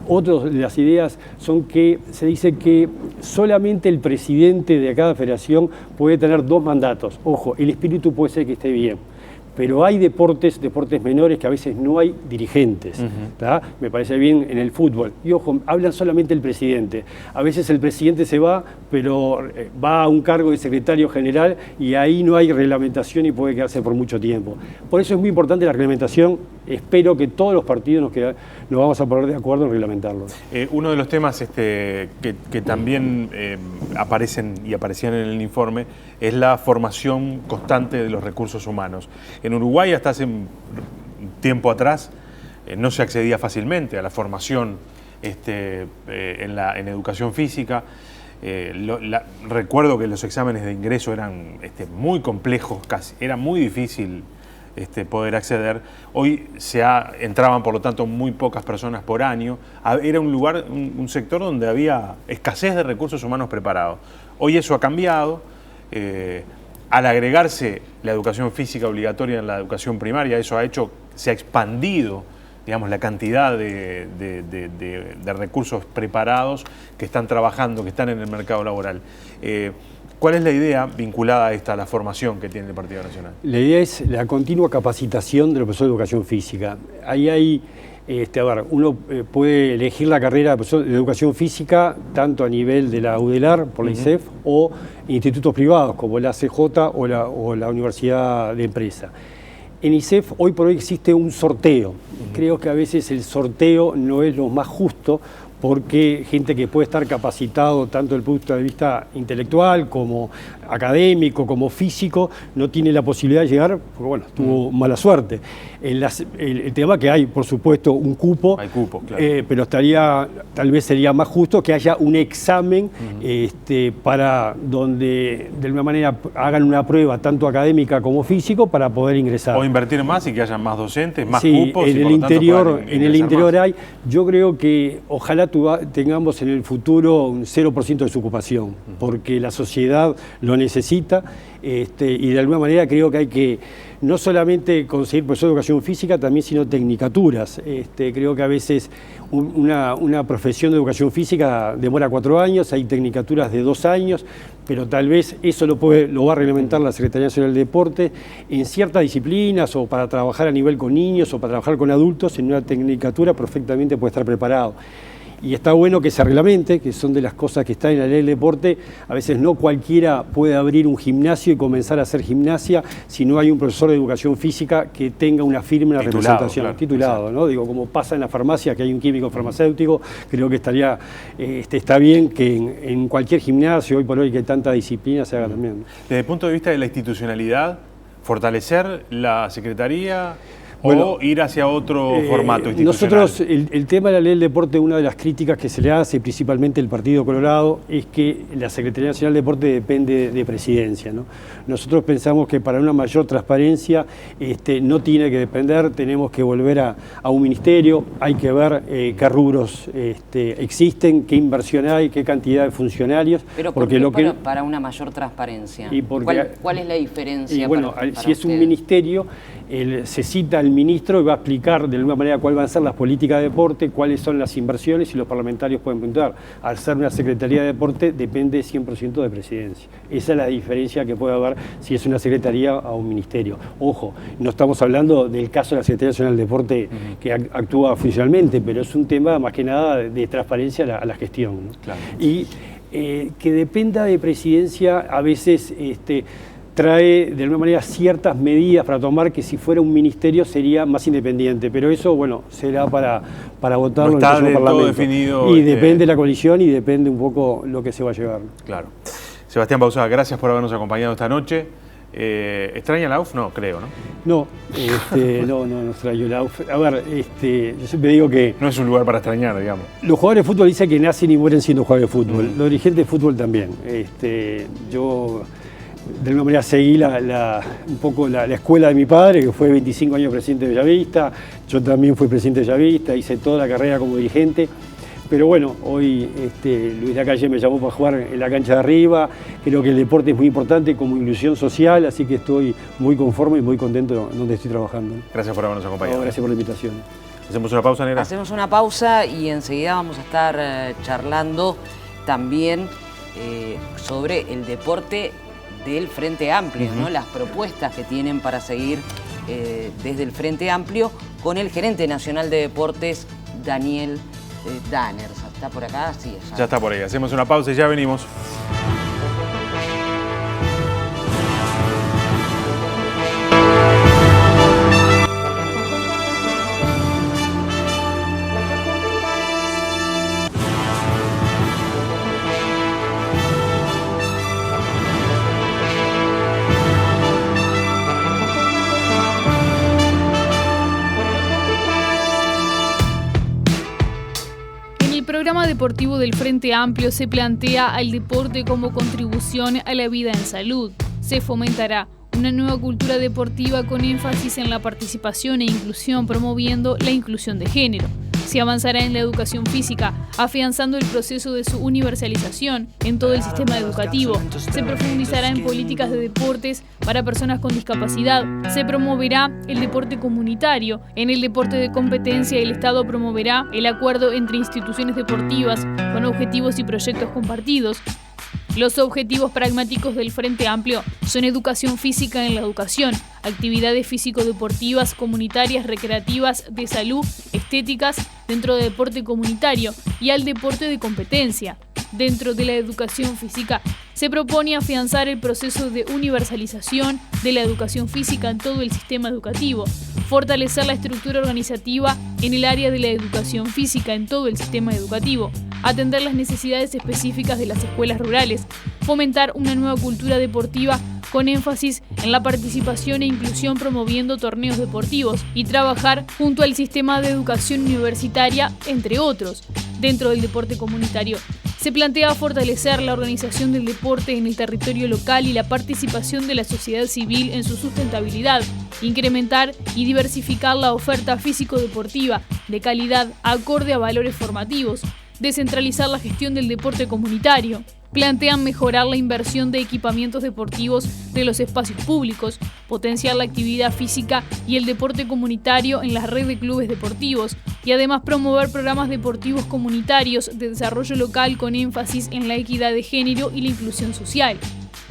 Otras de las ideas son que se dice que solamente el presidente de cada federación puede tener 2 mandatos. Ojo, el espíritu puede ser que esté bien, pero hay deportes menores que a veces no hay dirigentes. Me parece bien en el fútbol. Y ojo, hablan solamente el presidente. A veces el presidente se va, pero va a un cargo de secretario general y ahí no hay reglamentación y puede quedarse por mucho tiempo. Por eso es muy importante la reglamentación. Espero que todos los partidos nos vamos a poner de acuerdo en reglamentarlo. Uno de los temas que también aparecen y aparecían en el informe es la formación constante de los recursos humanos. En Uruguay, hasta hace un tiempo atrás, no se accedía fácilmente a la formación en educación física. Recuerdo que los exámenes de ingreso eran muy complejos, era muy difícil poder acceder. Hoy entraban, por lo tanto, muy pocas personas por año. Era un sector donde había escasez de recursos humanos preparados. Hoy eso ha cambiado. Al agregarse la educación física obligatoria en la educación primaria, se ha expandido, digamos, la cantidad de recursos preparados que están trabajando, que están en el mercado laboral. ¿Cuál es la idea vinculada a la formación que tiene el Partido Nacional? La idea es la continua capacitación de los profesores de educación física. Ahí hay... uno puede elegir la carrera de educación física tanto a nivel de la UDELAR, por la ISEF, o institutos privados como la CJ o la Universidad de Empresa. En ISEF hoy por hoy existe un sorteo. Creo que a veces el sorteo no es lo más justo, porque gente que puede estar capacitado tanto desde el punto de vista intelectual como académico, como físico, no tiene la posibilidad de llegar, porque bueno, tuvo mala suerte. El tema que hay, por supuesto, un cupo, hay cupo, claro. Pero tal vez sería más justo que haya un examen para donde de alguna manera hagan una prueba tanto académica como físico para poder ingresar. O invertir más y que haya más docentes, más cupos. En el interior hay. Yo creo que ojalá tengamos en el futuro un 0% de desocupación, porque la sociedad lo necesita, y de alguna manera creo que hay que no solamente conseguir profesor de educación física, también sino tecnicaturas. Creo que a veces una profesión de educación física demora 4 años, hay tecnicaturas de 2 años, pero tal vez eso lo va a reglamentar la Secretaría Nacional de Deporte en ciertas disciplinas, o para trabajar a nivel con niños o para trabajar con adultos, en una tecnicatura perfectamente puede estar preparado. y está bueno que se reglamente, que son de las cosas que están en la ley del deporte. A veces no cualquiera puede abrir un gimnasio y comenzar a hacer gimnasia si no hay un profesor de educación física que tenga una firme representación, claro, titulado, ¿no? Digo, como pasa en la farmacia, que hay un químico farmacéutico, creo que está bien que en cualquier gimnasio, hoy por hoy que tanta disciplina, se haga también. Desde el punto de vista de la institucionalidad, ¿fortalecer la Secretaría Bueno, o ir hacia otro formato institucional? Nosotros, el tema de la ley del deporte, una de las críticas que se le hace, principalmente el Partido Colorado, es que la Secretaría Nacional del Deporte depende de presidencia, ¿no? Nosotros pensamos que para una mayor transparencia no tiene que depender, tenemos que volver a un ministerio, hay que ver qué rubros existen, qué inversión hay, qué cantidad de funcionarios. Pero para una mayor transparencia, ¿cuál es la diferencia? Y bueno, si es un ministerio, se cita al ministro y va a explicar de alguna manera cuáles van a ser las políticas de deporte, cuáles son las inversiones y los parlamentarios pueden preguntar. Al ser una Secretaría de Deporte depende 100% de presidencia. Esa es la diferencia que puede haber si es una Secretaría o un ministerio. Ojo, no estamos hablando del caso de la Secretaría Nacional del Deporte que actúa funcionalmente, pero es un tema más que nada de transparencia a la gestión, ¿no? Claro. Y que dependa de presidencia a veces trae de alguna manera ciertas medidas para tomar que si fuera un ministerio sería más independiente, pero eso, bueno, será para votarlo no en el próximo Parlamento. todo definido, y depende de la coalición y depende un poco lo que se va a llevar. Claro. Sebastián Bauzá, gracias por habernos acompañado esta noche. ¿Extraña la UF? No, creo, ¿no? No extraño la UF. A ver, yo siempre digo que... No es un lugar para extrañar, digamos. Los jugadores de fútbol dicen que nacen y mueren siendo jugadores de fútbol. Los dirigentes de fútbol también. Yo... de alguna manera seguí un poco la escuela de mi padre, que fue 25 años presidente de Bellavista. Yo también fui presidente de Bellavista, hice toda la carrera como dirigente. Pero bueno, hoy Luis Lacalle me llamó para jugar en la cancha de arriba. Creo que el deporte es muy importante como inclusión social, así que estoy muy conforme y muy contento donde estoy trabajando. Gracias por habernos acompañado. Gracias por la invitación. ¿Hacemos una pausa, Negra? Hacemos una pausa y enseguida vamos a estar charlando también sobre el deporte del Frente Amplio, ¿no? Las propuestas que tienen para seguir desde el Frente Amplio con el gerente nacional de deportes, Daniel Danners. ¿Está por acá? Sí, ya está por ahí. Hacemos una pausa y ya venimos. El programa deportivo del Frente Amplio se plantea al deporte como contribución a la vida en salud. Se fomentará una nueva cultura deportiva con énfasis en la participación e inclusión, promoviendo la inclusión de género. Se avanzará en la educación física, afianzando el proceso de su universalización en todo el sistema educativo. Se profundizará en políticas de deportes para personas con discapacidad. Se promoverá el deporte comunitario. En el deporte de competencia, el Estado promoverá el acuerdo entre instituciones deportivas con objetivos y proyectos compartidos. Los objetivos pragmáticos del Frente Amplio son educación física en la educación, actividades físico-deportivas, comunitarias, recreativas, de salud, estéticas, dentro del deporte comunitario y al deporte de competencia. Dentro de la educación física se propone afianzar el proceso de universalización de la educación física en todo el sistema educativo, fortalecer la estructura organizativa en el área de la educación física en todo el sistema educativo, atender las necesidades específicas de las escuelas rurales, fomentar una nueva cultura deportiva con énfasis en la participación e inclusión promoviendo torneos deportivos y trabajar junto al sistema de educación universitaria, entre otros. Dentro del deporte comunitario, se plantea fortalecer la organización del deporte en el territorio local y la participación de la sociedad civil en su sustentabilidad, incrementar y diversificar la oferta físico-deportiva de calidad acorde a valores formativos, descentralizar la gestión del deporte comunitario. Plantean mejorar la inversión de equipamientos deportivos de los espacios públicos, potenciar la actividad física y el deporte comunitario en la red de clubes deportivos y además promover programas deportivos comunitarios de desarrollo local con énfasis en la equidad de género y la inclusión social.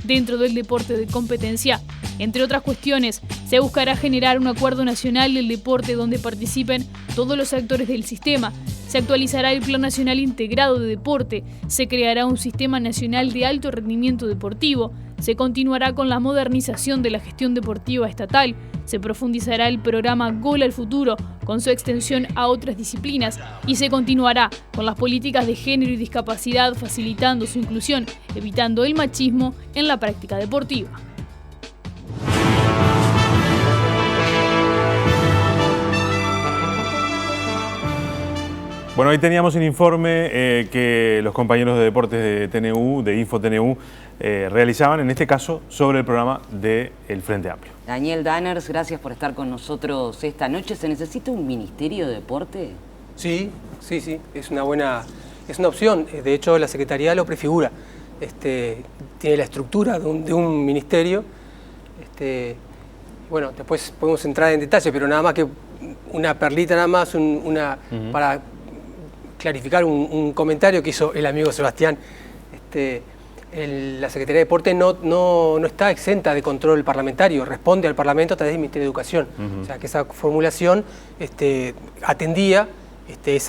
Dentro del deporte de competencia, Entre otras cuestiones, se buscará generar un acuerdo nacional del deporte donde participen todos los actores del sistema. Se actualizará el Plan Nacional Integrado de Deporte, se creará un Sistema Nacional de Alto Rendimiento Deportivo, se continuará con la modernización de la gestión deportiva estatal, se profundizará el programa Gol al Futuro con su extensión a otras disciplinas y se continuará con las políticas de género y discapacidad facilitando su inclusión, evitando el machismo en la práctica deportiva. Bueno, ahí teníamos el informe que los compañeros de deportes de TNU, de InfoTNU, realizaban, en este caso, sobre el programa del Frente Amplio. Daniel Danners, gracias por estar con nosotros esta noche. ¿Se necesita un Ministerio de Deporte? Sí, es una opción. De hecho, la Secretaría lo prefigura. Tiene la estructura de un ministerio. Bueno, después podemos entrar en detalle, pero nada más que una perlita, nada más, para clarificar un comentario que hizo el amigo Sebastián. La Secretaría de Deporte no está exenta de control parlamentario, responde al Parlamento a través del Ministerio de Educación. O sea, que esa formulación atendía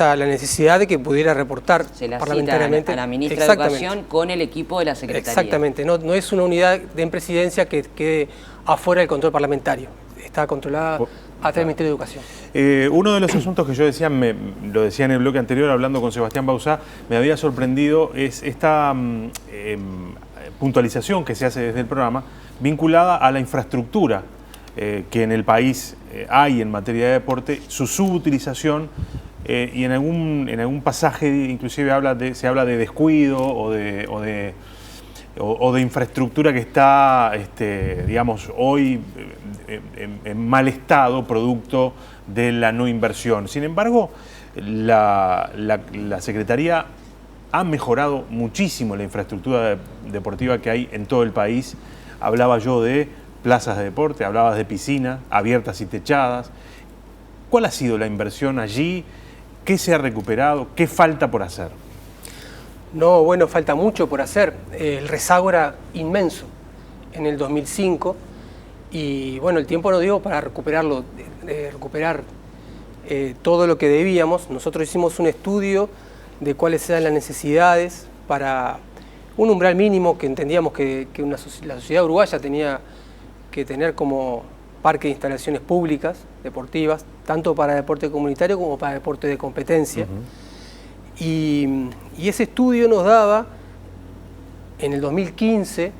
la necesidad de que pudiera reportar parlamentariamente. A la ministra de Educación con el equipo de la Secretaría. Exactamente, no es una unidad en presidencia que quede afuera del control parlamentario. Está controlada a través del Ministerio de Educación. Uno de los asuntos que yo decía, lo decía en el bloque anterior, hablando con Sebastián Bauzá, me había sorprendido, es esta puntualización que se hace desde el programa vinculada a la infraestructura que en el país hay en materia de deporte, su subutilización, y en algún pasaje inclusive se habla de descuido o de infraestructura que está, digamos, hoy en mal estado, producto de la no inversión. Sin embargo, la Secretaría ha mejorado muchísimo la infraestructura deportiva que hay en todo el país. Hablaba yo de plazas de deporte, hablabas de piscinas abiertas y techadas. ¿Cuál ha sido la inversión allí? ¿Qué se ha recuperado? ¿Qué falta por hacer? No, bueno, falta mucho por hacer. El rezago era inmenso en el 2005 y bueno, el tiempo nos dio para recuperar todo lo que debíamos. Nosotros hicimos un estudio de cuáles eran las necesidades para un umbral mínimo que entendíamos que la sociedad uruguaya tenía que tener como parque de instalaciones públicas, deportivas, tanto para deporte comunitario como para deporte de competencia. Y ese estudio nos daba, en el 2015,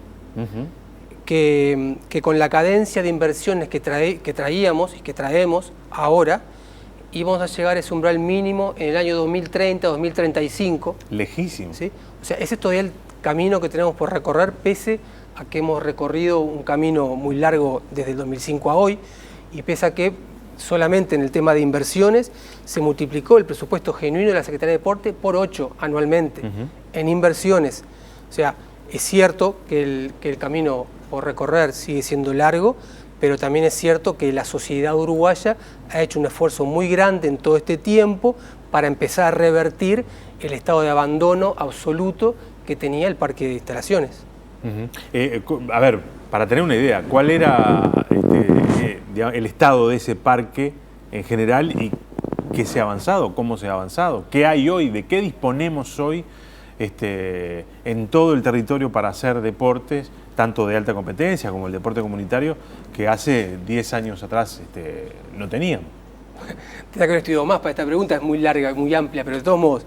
que con la cadencia de inversiones que traíamos y que traemos ahora, íbamos a llegar a ese umbral mínimo en el año 2030, 2035. Lejísimo. ¿Sí? O sea, ese es todavía el camino que tenemos por recorrer, pese a que hemos recorrido un camino muy largo desde el 2005 a hoy, y pese a que solamente en el tema de inversiones se multiplicó el presupuesto genuino de la Secretaría de Deporte por 8 anualmente en inversiones. O sea, es cierto que el camino por recorrer sigue siendo largo, pero también es cierto que la sociedad uruguaya ha hecho un esfuerzo muy grande en todo este tiempo para empezar a revertir el estado de abandono absoluto que tenía el parque de instalaciones. A ver, para tener una idea, ¿cuál era el estado de ese parque en general y qué se ha avanzado, cómo se ha avanzado, qué hay hoy, de qué disponemos hoy en todo el territorio para hacer deportes, tanto de alta competencia como el deporte comunitario, que hace 10 años atrás no teníamos? Tendría que haber estudiado más para esta pregunta, es muy larga, muy amplia, pero de todos modos,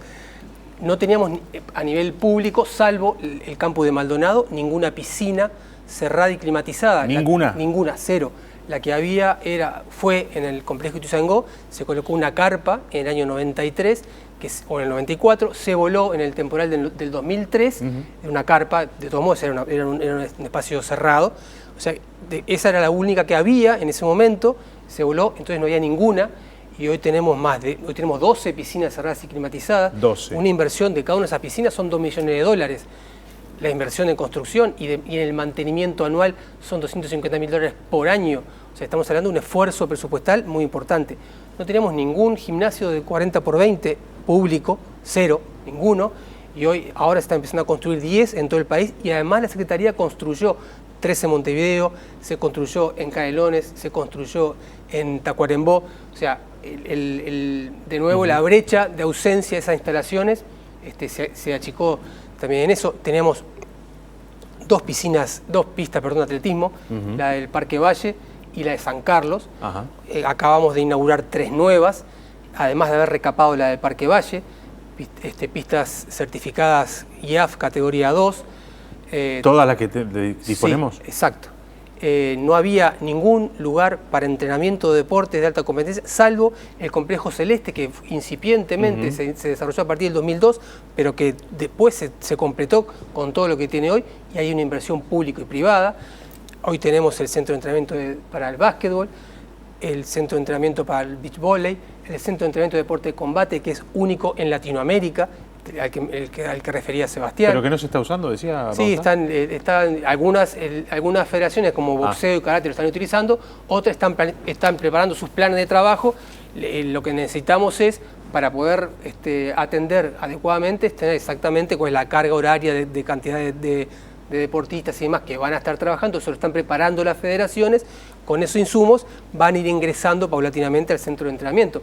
no teníamos a nivel público, salvo el campo de Maldonado, ninguna piscina cerrada y climatizada. ¿Ninguna? Ninguna, cero. La que había fue en el complejo Ituzaingó, se colocó una carpa en el año 93, o en el 94, se voló en el temporal del 2003, una carpa, de todos modos era un espacio cerrado, o sea, esa era la única que había en ese momento, se voló, entonces no había ninguna, y hoy tenemos hoy tenemos 12 piscinas cerradas y climatizadas. 12. Una inversión de cada una de esas piscinas son $2 millones. La inversión en construcción y en el mantenimiento anual son $250.000 por año. O sea, estamos hablando de un esfuerzo presupuestal muy importante. No teníamos ningún gimnasio de 40x20 público, cero, ninguno. Y ahora se está empezando a construir 10 en todo el país. Y además la Secretaría construyó 3 en Montevideo, se construyó en Canelones, se construyó en Tacuarembó. O sea, de nuevo la brecha de ausencia de esas instalaciones se achicó también en eso. Teníamos 2 pistas de atletismo, la del Parque Valle y la de San Carlos. Acabamos de inaugurar 3 nuevas, además de haber recapado la del Parque Valle, pistas certificadas IAF categoría 2. ¿Todas las que disponemos? Sí, exacto. No había ningún lugar para entrenamiento de deportes de alta competencia, salvo el Complejo Celeste, que incipientemente se desarrolló a partir del 2002, pero que después se completó con todo lo que tiene hoy, y hay una inversión pública y privada. Hoy tenemos el centro de entrenamiento para el básquetbol, el centro de entrenamiento para el beach volley, el centro de entrenamiento de deporte de combate, que es único en Latinoamérica, al que refería Sebastián. ¿Pero que no se está usando, decía? Sí, están algunas federaciones como boxeo y karate lo están utilizando, otras están preparando sus planes de trabajo. Lo que necesitamos es, para poder atender adecuadamente, tener exactamente cuál es la carga horaria de cantidad de deportistas y demás que van a estar trabajando. Eso lo están preparando las federaciones. Con esos insumos van a ir ingresando paulatinamente al centro de entrenamiento.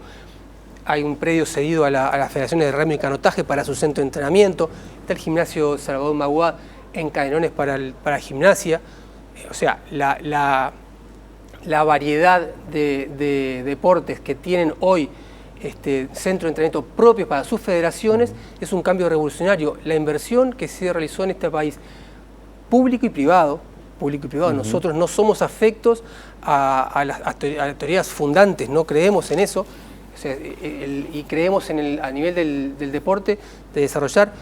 Hay un predio cedido a las federaciones de remo y canotaje para su centro de entrenamiento. Está el gimnasio Salvador Maguad en Canelones para gimnasia. O sea, la variedad de deportes que tienen hoy centro de entrenamiento propios para sus federaciones es un cambio revolucionario. La inversión que se realizó en este país, público y privado, nosotros no somos afectos a las teorías fundantes, no creemos en eso. O sea, y creemos a nivel del deporte, de desarrollar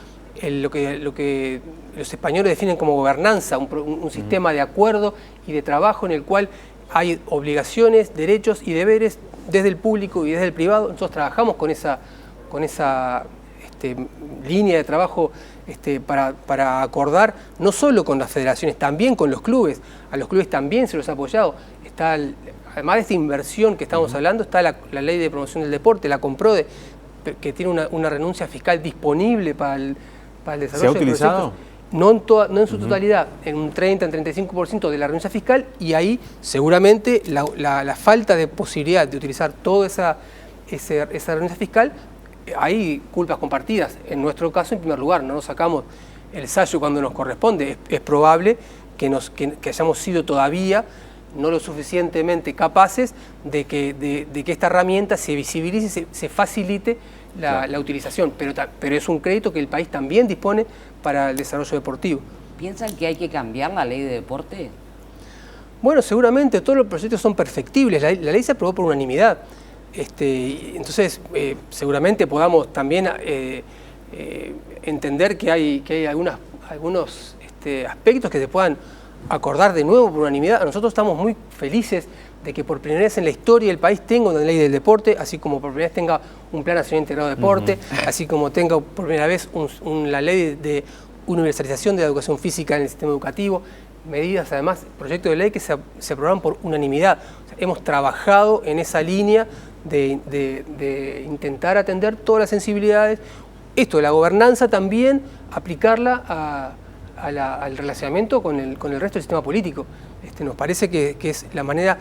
lo que los españoles definen como gobernanza, un sistema de acuerdo y de trabajo en el cual hay obligaciones, derechos y deberes desde el público y desde el privado. Nosotros trabajamos con esa línea de trabajo para acordar, no solo con las federaciones, también con los clubes. A los clubes también se los ha apoyado. Además de esta inversión que estamos hablando, está la Ley de Promoción del Deporte, la CONPRODE, que tiene una renuncia fiscal disponible para el desarrollo. ¿Se ha utilizado? No en su totalidad, en un 30, en 35% de la renuncia fiscal, y ahí seguramente la falta de posibilidad de utilizar toda esa renuncia fiscal, hay culpas compartidas. En nuestro caso, en primer lugar, no nos sacamos el sayo cuando nos corresponde. Es probable que hayamos sido todavía no lo suficientemente capaces de que esta herramienta se visibilice, se facilite la utilización, pero es un crédito que el país también dispone para el desarrollo deportivo. ¿Piensan que hay que cambiar la ley de deporte? Bueno, seguramente todos los proyectos son perfectibles, la ley se aprobó por unanimidad, entonces seguramente podamos también entender que hay algunos aspectos que se puedan acordar de nuevo por unanimidad. Nosotros estamos muy felices de que por primera vez en la historia el país tenga una ley del deporte, así como por primera vez tenga un plan nacional integrado de deporte, así como tenga por primera vez la ley de universalización de la educación física en el sistema educativo, medidas además, proyectos de ley que se aprobaron por unanimidad. O sea, hemos trabajado en esa línea de intentar atender todas las sensibilidades. Esto de la gobernanza también aplicarla al relacionamiento con el resto del sistema político. Nos parece que es la manera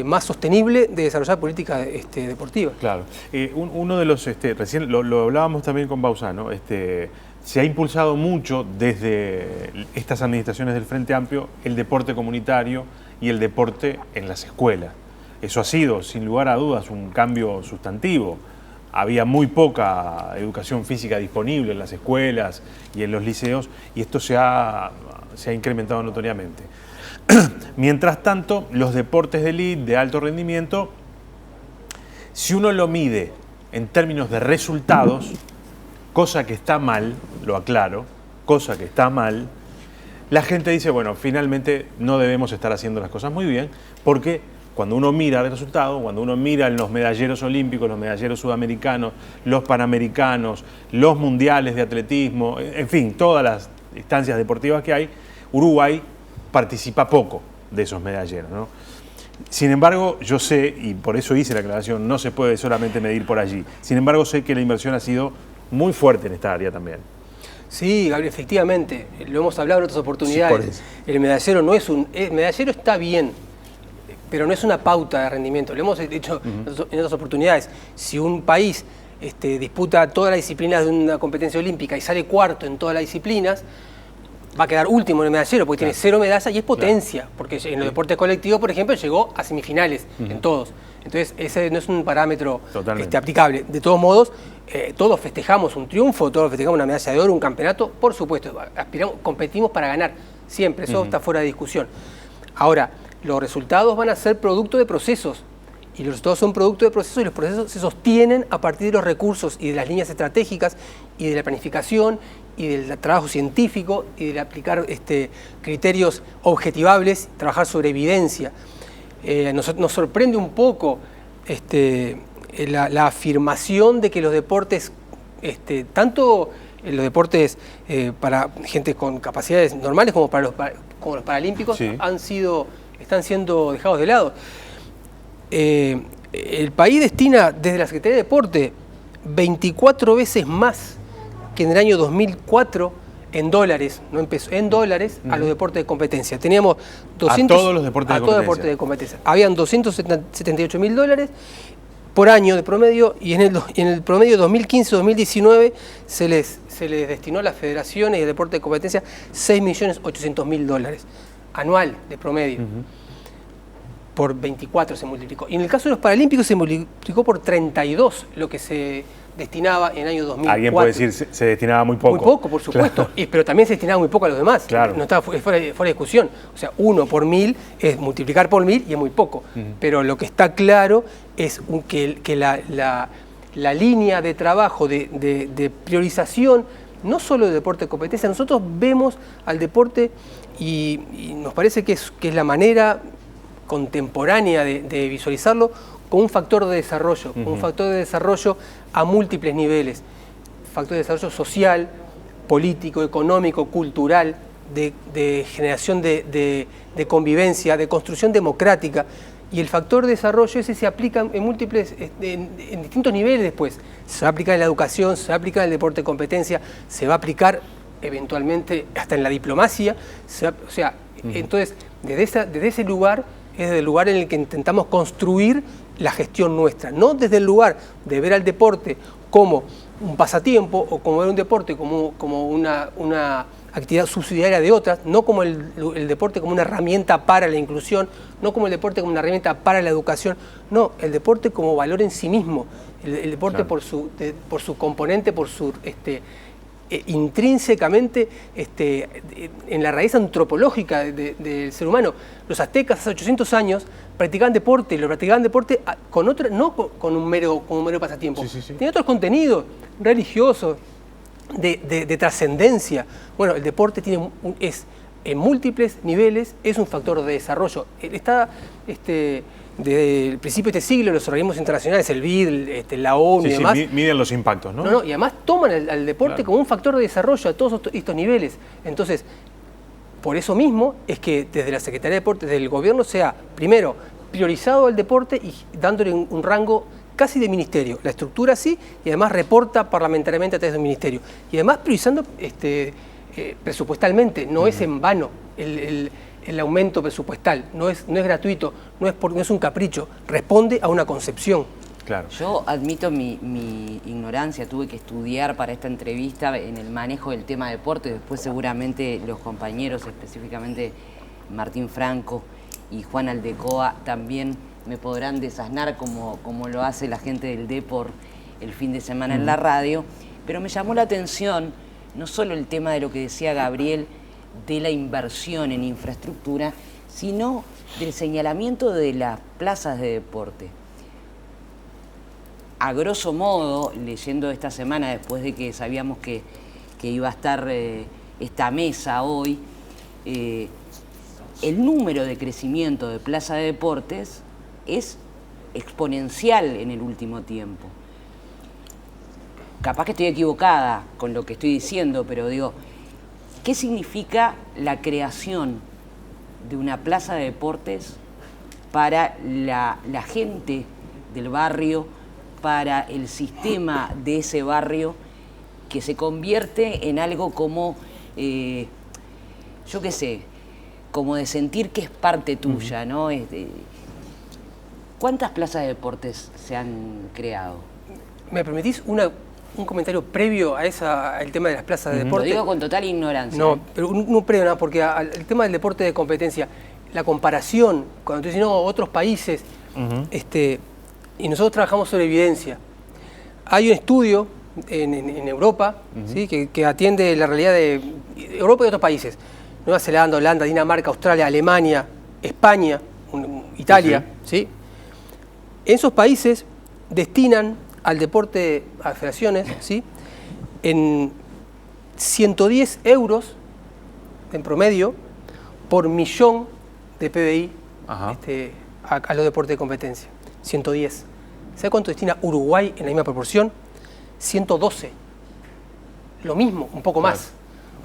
más sostenible de desarrollar política deportiva. Claro. Uno de los, recién lo hablábamos también con Bauzá, ¿no? Se ha impulsado mucho desde estas administraciones del Frente Amplio el deporte comunitario y el deporte en las escuelas. Eso ha sido, sin lugar a dudas, un cambio sustantivo. Había muy poca educación física disponible en las escuelas y en los liceos, y esto se ha incrementado notoriamente. Mientras tanto, los deportes de élite, de alto rendimiento, si uno lo mide en términos de resultados, cosa que está mal, lo aclaro, cosa que está mal, la gente dice, bueno, finalmente no debemos estar haciendo las cosas muy bien, porque cuando uno mira el resultado, cuando uno mira los medalleros olímpicos, los medalleros sudamericanos, los panamericanos, los mundiales de atletismo, en fin, todas las instancias deportivas que hay, Uruguay participa poco de esos medalleros, ¿no? Sin embargo, yo sé, y por eso hice la aclaración, no se puede solamente medir por allí. Sin embargo, sé que la inversión ha sido muy fuerte en esta área también. Sí, Gabriel, efectivamente, lo hemos hablado en otras oportunidades. Sí, el medallero no es el medallero está bien, pero no es una pauta de rendimiento. Lo hemos dicho en otras oportunidades. Si un país disputa todas las disciplinas de una competencia olímpica y sale cuarto en todas las disciplinas, va a quedar último en el medallero porque tiene 0 medallas y es potencia, porque en los deportes colectivos, por ejemplo, llegó a semifinales en todos. Entonces, ese no es un parámetro aplicable. De todos modos, todos festejamos un triunfo, todos festejamos una medalla de oro, un campeonato, por supuesto, competimos para ganar, siempre, eso está fuera de discusión. Ahora, los resultados van a ser producto de procesos, y los resultados son producto de procesos, y los procesos se sostienen a partir de los recursos y de las líneas estratégicas y de la planificación y del trabajo científico y de aplicar criterios objetivables, trabajar sobre evidencia. Nos sorprende un poco la afirmación de que los deportes, tanto los deportes para gente con capacidades normales como para los paralímpicos, están siendo dejados de lado. El país destina desde la Secretaría de Deporte 24 veces más que en el año 2004 en dólares, no en pesos, en dólares a los deportes de competencia. Teníamos 200, a todos los deportes de competencia. Habían $278.000 por año de promedio, y en el promedio 2015-2019 se les destinó a las federaciones y el deporte de competencia $6.800.000 anual de promedio. Por 24 se multiplicó. Y en el caso de los paralímpicos se multiplicó por 32 lo que se destinaba en el año 2004. Alguien puede decir se destinaba muy poco. Muy poco, por supuesto, claro. Pero también se destinaba muy poco a los demás. Claro. No estaba fuera de discusión. O sea, 1 por 1000 es multiplicar por 1000 y es muy poco. Pero lo que está claro es que la línea de trabajo de priorización, no solo de deporte de competencia, nosotros vemos al deporte y nos parece que es la manera contemporánea de visualizarlo como un factor de desarrollo, un factor de desarrollo a múltiples niveles, factor de desarrollo social, político, económico, cultural, de generación de convivencia, de construcción democrática, y el factor de desarrollo ese se aplica en múltiples, en distintos niveles después. Se va a aplicar en la educación, se va a aplicar en el deporte de competencia, se va a aplicar eventualmente hasta en la diplomacia, entonces desde ese lugar es desde el lugar en el que intentamos construir la gestión nuestra, no desde el lugar de ver al deporte como un pasatiempo o como ver un deporte como una actividad subsidiaria de otras, no como el deporte como una herramienta para la inclusión, no como el deporte como una herramienta para la educación, no, el deporte como valor en sí mismo, el deporte claro. por su componente, por su intrínsecamente en la raíz antropológica del ser humano. Los aztecas hace 800 años practicaban deporte, y lo practicaban deporte con otro, no con un mero pasatiempo. Tiene otros contenidos religiosos, de trascendencia. Bueno, el deporte es en múltiples niveles, es un factor de desarrollo. Está desde el principio de este siglo, los organismos internacionales, el BID, la ONU y demás, miden los impactos, ¿no? Y además toman al deporte como un factor de desarrollo a todos estos niveles. Entonces, por eso mismo es que desde la Secretaría de Deportes, desde el gobierno, sea primero priorizado el deporte y dándole un rango casi de ministerio. La estructura sí, y además reporta parlamentariamente a través del ministerio. Y además priorizando presupuestalmente, no es en vano el aumento presupuestal, no es gratuito, no es un capricho, responde a una concepción. Claro. Yo admito mi ignorancia, tuve que estudiar para esta entrevista en el manejo del tema deporte, después seguramente los compañeros, específicamente Martín Franco y Juan Aldecoa, también me podrán desasnar como lo hace la gente del Depor el fin de semana en la radio, pero me llamó la atención no solo el tema de lo que decía Gabriel, de la inversión en infraestructura, sino del señalamiento de las plazas de deporte. A grosso modo, leyendo esta semana, después de que sabíamos que iba a estar esta mesa hoy, el número de crecimiento de plaza de deportes es exponencial en el último tiempo. Capaz que estoy equivocada con lo que estoy diciendo, pero digo, ¿qué significa la creación de una plaza de deportes para la gente del barrio, para el sistema de ese barrio, que se convierte en algo como, yo qué sé, como de sentir que es parte tuya, ¿no? ¿Cuántas plazas de deportes se han creado? ¿Me permitís un comentario previo al tema de las plazas de deporte? Lo digo con total ignorancia. No, pero un previo, no, porque el tema del deporte de competencia, la comparación, cuando tú dices, no, otros países, y nosotros trabajamos sobre evidencia. Hay un estudio en Europa, ¿sí? que atiende la realidad de Europa y otros países. Nueva Zelanda, Holanda, Dinamarca, Australia, Alemania, España, Italia, ¿sí? En esos países destinan al deporte, a federaciones, ¿sí? En 110 euros en promedio por millón de PBI a los deportes de competencia. 110. ¿Sabe cuánto destina Uruguay en la misma proporción? 112. Lo mismo, un poco más.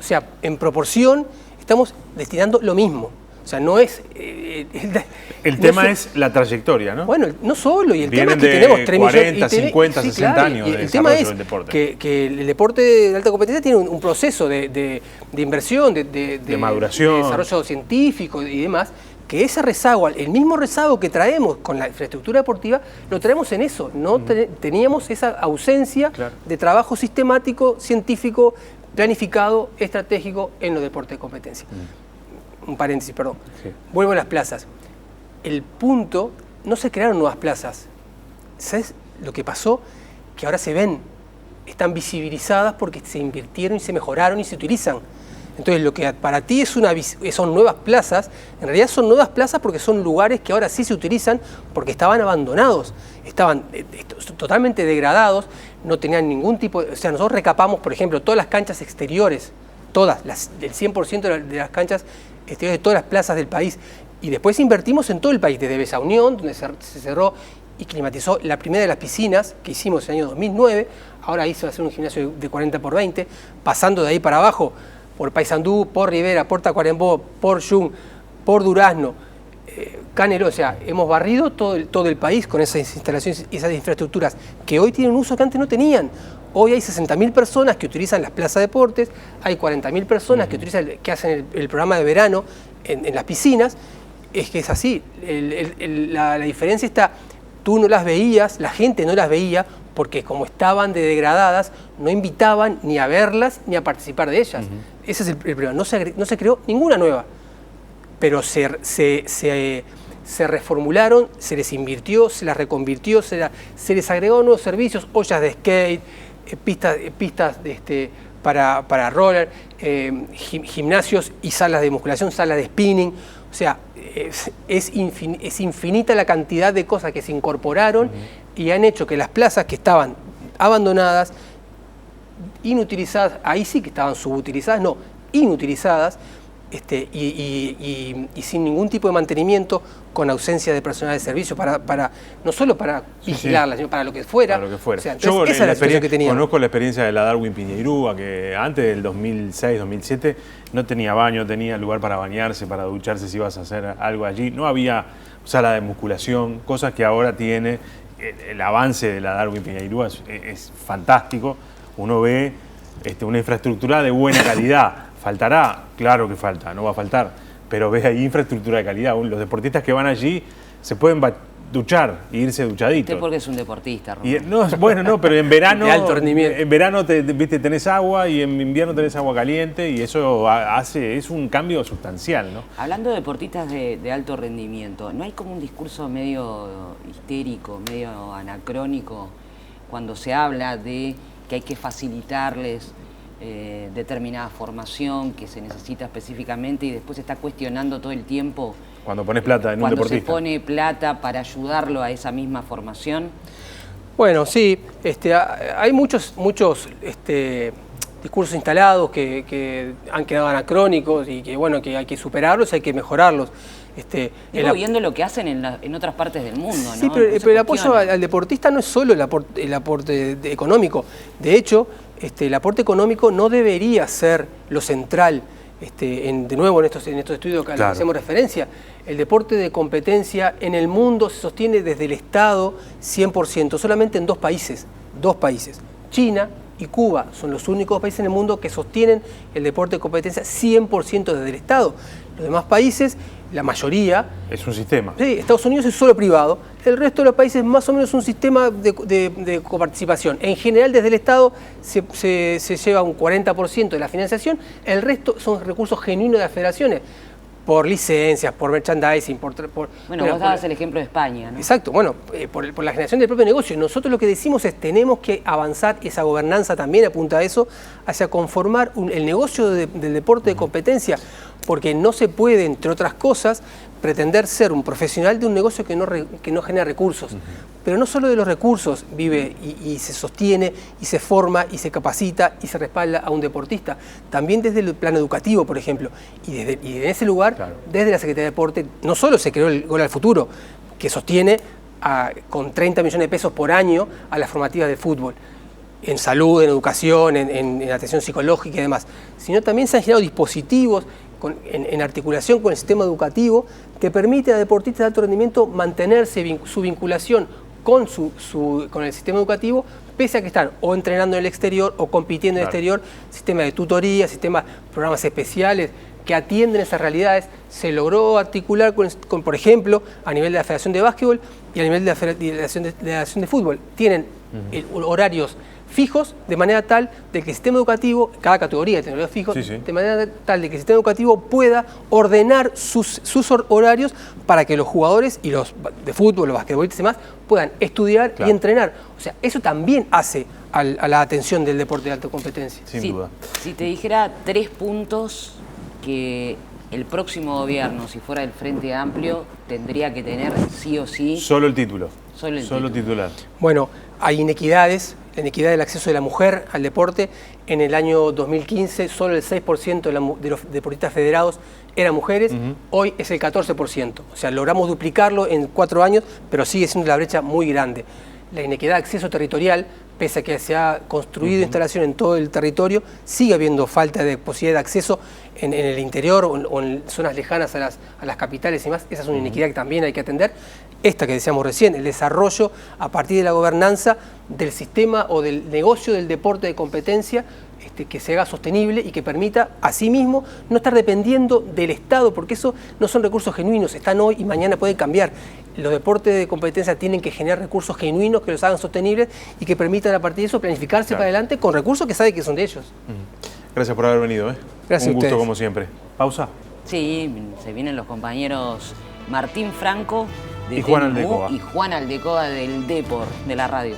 O sea, en proporción estamos destinando lo mismo. O sea, no es... el tema es la trayectoria, ¿no? Bueno, no solo, y el Vienen tema es que tenemos 3 40, millones... 50, 60 años y de el tema es del deporte. Que el deporte de alta competencia tiene un proceso de inversión, de maduración, de desarrollo científico y demás, que ese rezago, el mismo rezago que traemos con la infraestructura deportiva, lo traemos en eso. No teníamos esa ausencia de trabajo sistemático, científico, planificado, estratégico en los deportes de competencia. Un paréntesis, perdón. Sí. Vuelvo a las plazas. El punto, no se crearon nuevas plazas. ¿Sabes lo que pasó? Que ahora se ven, están visibilizadas porque se invirtieron y se mejoraron y se utilizan. Entonces, lo que para ti son nuevas plazas, en realidad son nuevas plazas porque son lugares que ahora sí se utilizan porque estaban abandonados, estaban totalmente degradados, no tenían ningún tipo de... O sea, nosotros recapamos, por ejemplo, todas las canchas exteriores, todas, el 100% de las canchas exteriores de todas las plazas del país, y después invertimos en todo el país, desde Besa Unión, donde se cerró y climatizó la primera de las piscinas que hicimos en el año 2009, ahora ahí se va a hacer un gimnasio de 40x20, pasando de ahí para abajo, por Paysandú, por Rivera, por Tacuarembó, por Yung, por Durazno, Caneló, o sea, hemos barrido todo el país con esas instalaciones y esas infraestructuras que hoy tienen un uso que antes no tenían. Hoy hay 60.000 personas que utilizan las plazas de deportes, hay 40.000 personas que hacen el programa de verano en las piscinas. Es que es así, la diferencia está, tú no las veías, la gente no las veía, porque como estaban degradadas, no invitaban ni a verlas ni a participar de ellas. Ese es el problema. No se creó ninguna nueva, pero se reformularon, se les invirtió, se las reconvirtió, se les agregó nuevos servicios, ollas de skate, pistas para roller, gimnasios y salas de musculación, salas de spinning. O sea, es infinita la cantidad de cosas que se incorporaron y han hecho que las plazas que estaban abandonadas, inutilizadas, ahí sí que estaban subutilizadas, no, inutilizadas, y sin ningún tipo de mantenimiento, con ausencia de personal de servicio, no solo para vigilarlas, sino para lo que fuera. Para lo que fuera. O sea, entonces, esa es la experiencia que teníamos. Conozco la experiencia de la Darwin Piñeirúa, que antes del 2006-2007 no tenía baño, tenía lugar para bañarse, para ducharse si ibas a hacer algo allí. No había sala de musculación, cosas que ahora tiene. El avance de la Darwin Piñeirúa es fantástico. Uno ve una infraestructura de buena calidad. ¿Faltará? Claro que falta, no va a faltar. Pero ves ahí infraestructura de calidad. Los deportistas que van allí se pueden duchar e irse duchaditos. Usted porque es un deportista, Román. No, pero en verano, de alto rendimiento. En verano tenés agua y en invierno tenés agua caliente y eso es un cambio sustancial, ¿no? Hablando de deportistas de alto rendimiento, ¿no hay como un discurso medio histérico, medio anacrónico cuando se habla de que hay que facilitarles determinada formación que se necesita específicamente y después se está cuestionando todo el tiempo cuando pones plata en un deportista? Cuando se pone plata para ayudarlo a esa misma formación? Bueno, sí, hay muchos discursos instalados que han quedado anacrónicos y que bueno, que hay que superarlos, hay que mejorarlos. Viendo lo que hacen en otras partes del mundo, sí, ¿no? pero el apoyo al deportista no es solo el aporte económico. De hecho, el aporte económico no debería ser lo central. De nuevo, en estos estudios que hacemos referencia, el deporte de competencia en el mundo se sostiene desde el Estado 100%, solamente en dos países, China y Cuba son los únicos países en el mundo que sostienen el deporte de competencia 100% desde el Estado. Los demás países, la mayoría... Es un sistema. Sí, Estados Unidos es solo privado. El resto de los países más o menos es un sistema de coparticipación. En general, desde el Estado se lleva un 40% de la financiación. El resto son recursos genuinos de las federaciones. Por licencias, por merchandising, Bueno, vos dabas el ejemplo de España, ¿no? Exacto, bueno, por la generación del propio negocio. Nosotros lo que decimos es tenemos que avanzar, esa gobernanza también apunta a eso, hacia conformar el negocio del deporte de competencia, porque no se puede, entre otras cosas, pretender ser un profesional de un negocio que no genera recursos. Pero no solo de los recursos vive y se sostiene, y se forma, y se capacita, y se respalda a un deportista. También desde el plano educativo, por ejemplo. Y en ese lugar, claro, desde la Secretaría de Deporte, no solo se creó el Gol al Futuro, que sostiene con 30 millones de pesos por año a las formativas de fútbol, en salud, en educación, en atención psicológica y demás, sino también se han generado dispositivos en articulación con el sistema educativo que permite a deportistas de alto rendimiento mantenerse su vinculación con el sistema educativo, pese a que están o entrenando en el exterior o compitiendo en el exterior, sistema de tutoría, programas especiales que atienden esas realidades. Se logró articular con, por ejemplo, a nivel de la Federación de Básquetbol y a nivel de la Federación de Fútbol. Tienen horarios fijos, de manera tal de que el sistema educativo, cada categoría tiene horarios fijos, de manera tal de que el sistema educativo pueda ordenar sus horarios para que los jugadores y los de fútbol, los basquetbolistas y demás, puedan estudiar y entrenar. O sea, eso también hace a la atención del deporte de alta competencia. Sin duda. Si te dijera 3 puntos que el próximo gobierno, si fuera del Frente Amplio, tendría que tener sí o sí... Solo el título. Solo titular. Bueno, hay inequidades. La inequidad del acceso de la mujer al deporte. En el año 2015, solo el 6% de los deportistas federados eran mujeres. Hoy es el 14%. O sea, logramos duplicarlo en 4 años, pero sigue siendo la brecha muy grande. La inequidad de acceso territorial, pese a que se ha construido instalación en todo el territorio, sigue habiendo falta de posibilidad de acceso en el interior o en zonas lejanas a las capitales y más. Esa es una inequidad que también hay que atender. Esta que decíamos recién, el desarrollo a partir de la gobernanza del sistema o del negocio del deporte de competencia, que se haga sostenible y que permita, asimismo, no estar dependiendo del Estado, porque eso no son recursos genuinos, están hoy y mañana pueden cambiar. Los deportes de competencia tienen que generar recursos genuinos que los hagan sostenibles y que permitan a partir de eso planificarse para adelante con recursos que saben que son de ellos. Gracias por haber venido. Gracias. Un gusto como siempre. ¿Pausa? Sí, se vienen los compañeros Martín Franco de y Juan Aldecoa. Y Juan Aldecoa del Depor, de la radio.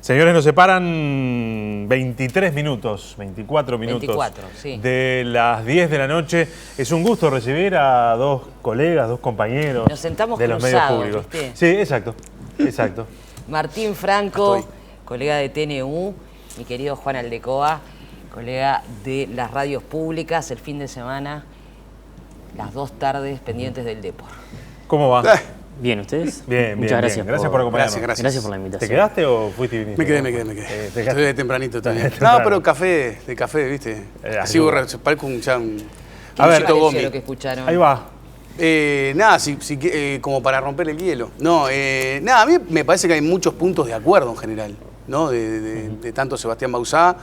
Señores, nos separan 23 minutos, 24 minutos 24, sí, de las 10 de la noche. Es un gusto recibir a dos colegas, dos compañeros Nos sentamos de los medios cruzados, públicos. ¿viste? Sí, exacto. Martín Franco, colega de TNU, mi querido Juan Aldecoa, colega de las radios públicas, el fin de semana, las 2 tardes pendientes del Depor. ¿Cómo va? Bien, ¿ustedes? Bien, Muchas gracias. Gracias por acompañarnos. Gracias por la invitación. ¿Te quedaste o fuiste y viniste? Me quedé. Estoy de tempranito también. No, pero de café, ¿viste? Así parezco un a ver, lo que escucharon. Ahí va. Nada, como para romper el hielo. No, nada, a mí me parece que hay muchos puntos de acuerdo en general, ¿no? De tanto Sebastián Bauzá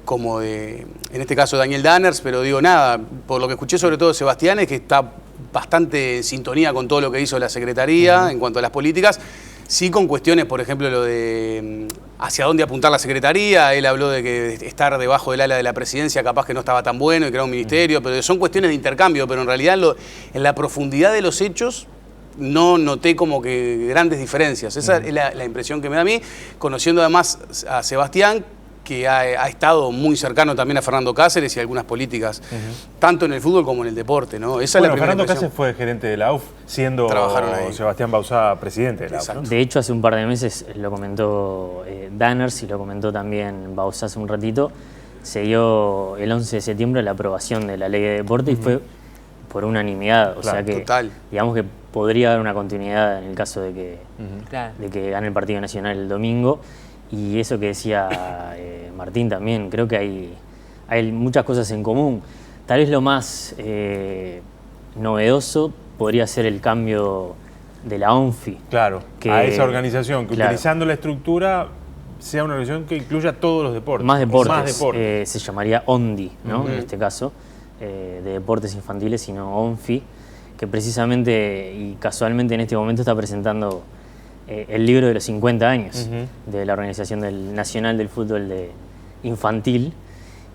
como en este caso, Daniel Danners, pero digo nada, por lo que escuché sobre todo de Sebastián es que está bastante en sintonía con todo lo que hizo la Secretaría en cuanto a las políticas, sí con cuestiones, por ejemplo, lo de hacia dónde apuntar la Secretaría. Él habló de que estar debajo del ala de la presidencia capaz que no estaba tan bueno y crear un ministerio, pero son cuestiones de intercambio, pero en realidad en la profundidad de los hechos no noté como que grandes diferencias. Esa es la impresión que me da a mí, conociendo además a Sebastián, que ha estado muy cercano también a Fernando Cáceres y algunas políticas, tanto en el fútbol como en el deporte, ¿no? Esa es la primera Fernando impresión. Cáceres fue gerente de la AUF, siendo Sebastián Bauzá presidente de la AUF, ¿no? De hecho, hace un par de meses lo comentó Danners y lo comentó también Bauzá hace un ratito. Se dio el 11 de septiembre la aprobación de la ley de deporte y fue por unanimidad. O sea que, total. digamos que podría haber una continuidad en el caso de que, Claro. de que gane el Partido Nacional el domingo. Y eso que decía Martín también, creo que hay muchas cosas en común. Tal vez lo más novedoso podría ser el cambio de la ONFI. Claro, que, a esa organización, que claro, utilizando la estructura sea una organización que incluya todos los deportes. Más deportes. Más deportes. Se llamaría ONDI, ¿no? En este caso, de deportes infantiles, sino ONFI, que precisamente y casualmente en este momento está presentando el libro de los 50 años de la Organización Nacional del Fútbol Infantil,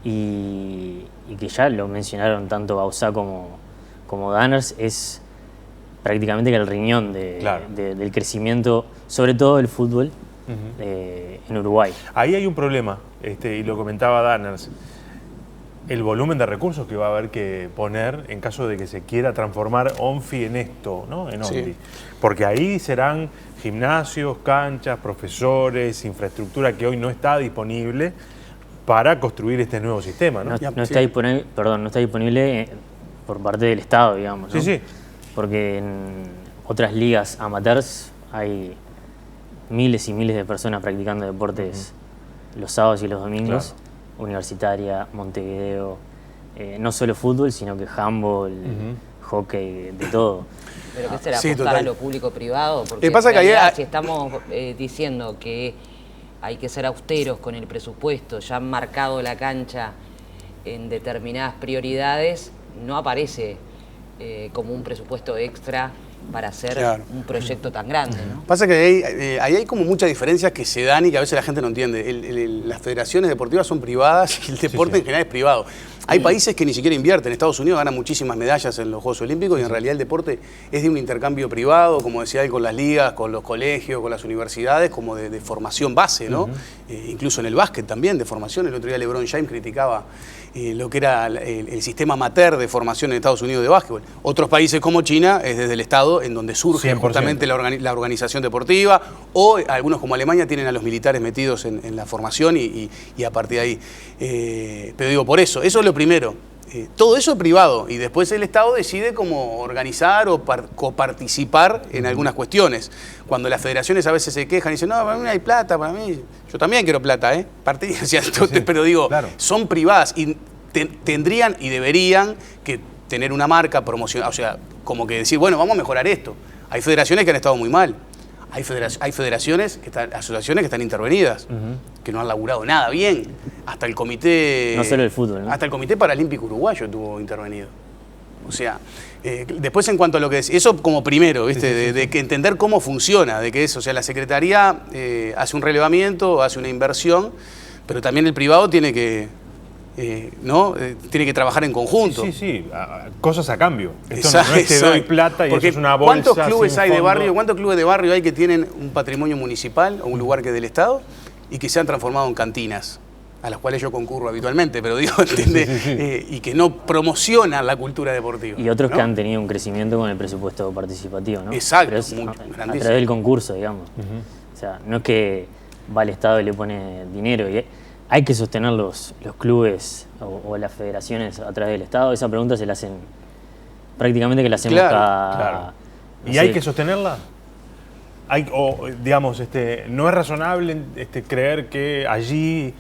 y que ya lo mencionaron tanto Bauzá como Danners, es prácticamente que el riñón del crecimiento, sobre todo del fútbol en Uruguay. Ahí hay un problema, y lo comentaba Danners, el volumen de recursos que va a haber que poner en caso de que se quiera transformar ONFI en esto, ¿no? En ONDI. Sí. Porque ahí serán gimnasios, canchas, profesores, infraestructura que hoy no está disponible para construir este nuevo sistema, ¿no? No está disponible, no está disponible por parte del Estado, digamos, ¿no? Sí, sí. Porque en otras ligas amateurs hay miles y miles de personas practicando deportes los sábados y los domingos. Claro. Universitaria, Montevideo, no solo fútbol, sino que handball, hockey, de todo. Pero ¿qué será? ¿Apostar a lo público-privado? Porque pasa en realidad, que si estamos diciendo que hay que ser austeros con el presupuesto, ya han marcado la cancha en determinadas prioridades, no aparece como un presupuesto extra para hacer un proyecto tan grande, ¿no? Pasa que ahí hay como muchas diferencias que se dan y que a veces la gente no entiende. Las federaciones deportivas son privadas y el deporte en general es privado. Hay países que ni siquiera invierten. Estados Unidos gana muchísimas medallas en los Juegos Olímpicos y en realidad el deporte es de un intercambio privado, como decía él, con las ligas, con los colegios, con las universidades, como de formación base, ¿no? Incluso en el básquet también, de formación. El otro día LeBron James criticaba lo que era el sistema amateur de formación en Estados Unidos de básquetbol. Otros países como China es desde el Estado en donde surge 100%. Justamente la organización deportiva, o algunos como Alemania tienen a los militares metidos en la formación y a partir de ahí. Pero digo, por eso es lo primero. Todo eso es privado y después el Estado decide cómo organizar o coparticipar en algunas cuestiones. Cuando las federaciones a veces se quejan y dicen, no, para mí no hay plata, para mí, yo también quiero plata, pero digo, claro, son privadas y tendrían y deberían que tener una marca, promocionar, o sea, como que decir, bueno, vamos a mejorar esto. Hay federaciones que han estado muy mal. Hay federaciones, asociaciones que están intervenidas, que no han laburado nada bien. Hasta el comité... No solo el fútbol, ¿no? Hasta el Comité Paralímpico Uruguayo tuvo intervenido. O sea, después en cuanto a lo que es... Eso como primero, ¿viste? De que entender cómo funciona, de que eso, o sea, la Secretaría hace un relevamiento, hace una inversión, pero también el privado tiene que... tiene que trabajar en conjunto. Sí, cosas a cambio. Esto no es te doy plata y porque eso es una bolsa. ¿Cuántos clubes hay de barrio? ¿Cuántos clubes de barrio hay que tienen un patrimonio municipal o un lugar que es del Estado y que se han transformado en cantinas, a las cuales yo concurro habitualmente, pero digo, ¿entiende? Y que no promocionan la cultura deportiva. Y otros que han tenido un crecimiento con el presupuesto participativo, ¿no? Exacto, pero es a través del concurso, digamos. O sea, no es que va al Estado y le pone dinero. ¿Hay que sostener los clubes o las federaciones a través del Estado? Esa pregunta se la hacen prácticamente que la hacemos cada... ¿Y sé, hay que sostenerla? Digamos, ¿no es razonable creer que allí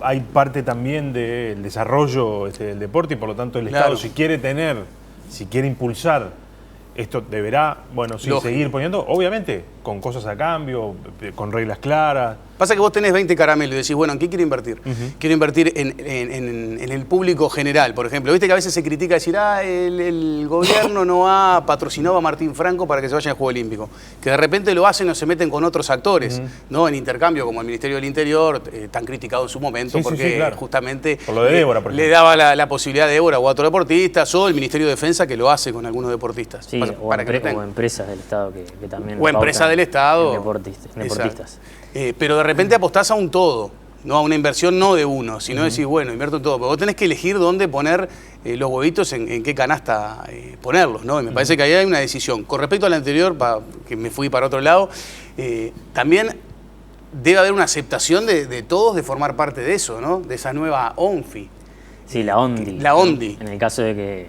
hay parte también del desarrollo del deporte y por lo tanto el Estado, si quiere impulsar, esto deberá, seguir poniendo, obviamente, con cosas a cambio, con reglas claras? Pasa que vos tenés 20 caramelos y decís, bueno, ¿en qué quiero invertir? Quiero invertir en el público general, por ejemplo. Viste que a veces se critica decir, el gobierno no ha patrocinado a Martín Franco para que se vaya al Juego Olímpico. Que de repente lo hacen o se meten con otros actores, ¿no? En intercambio, como el Ministerio del Interior, tan criticado en su momento, porque justamente por lo de Débora, por le daba la posibilidad de Débora o a otros deportistas, o el Ministerio de Defensa que lo hace con algunos deportistas. Sí, o empresas del Estado que también... O empresas del Estado. Deportistas. Pero de repente apostás a un todo, no a una inversión no de uno, sino decís, bueno, invierto en todo. Pero vos tenés que elegir dónde poner los huevitos, en qué canasta ponerlos, ¿no? Y me parece que ahí hay una decisión. Con respecto a la anterior, que me fui para otro lado, también debe haber una aceptación de todos de formar parte de eso, ¿no? De esa nueva ONFI. Sí, la ONDI. La ONDI. En el caso de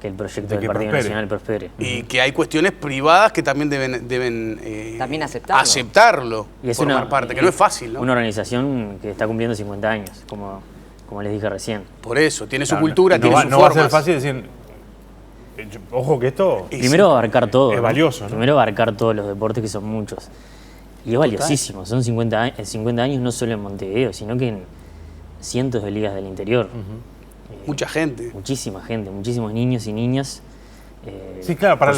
que el proyecto del Partido Nacional prospere. Y que hay cuestiones privadas que también deben también aceptarlo y formar parte, que no es fácil, ¿no? Una organización que está cumpliendo 50 años, como les dije recién. Por eso, tiene su cultura, tiene sus formas. No va a ser fácil decir, ojo que esto primero abarcar todo. Es valioso, ¿no? Primero abarcar todos los deportes, que son muchos. Y es valiosísimo. Son 50 años no solo en Montevideo, sino que en cientos de ligas del interior. Mucha gente. Muchísima gente, muchísimos niños y niñas. Sí, claro, para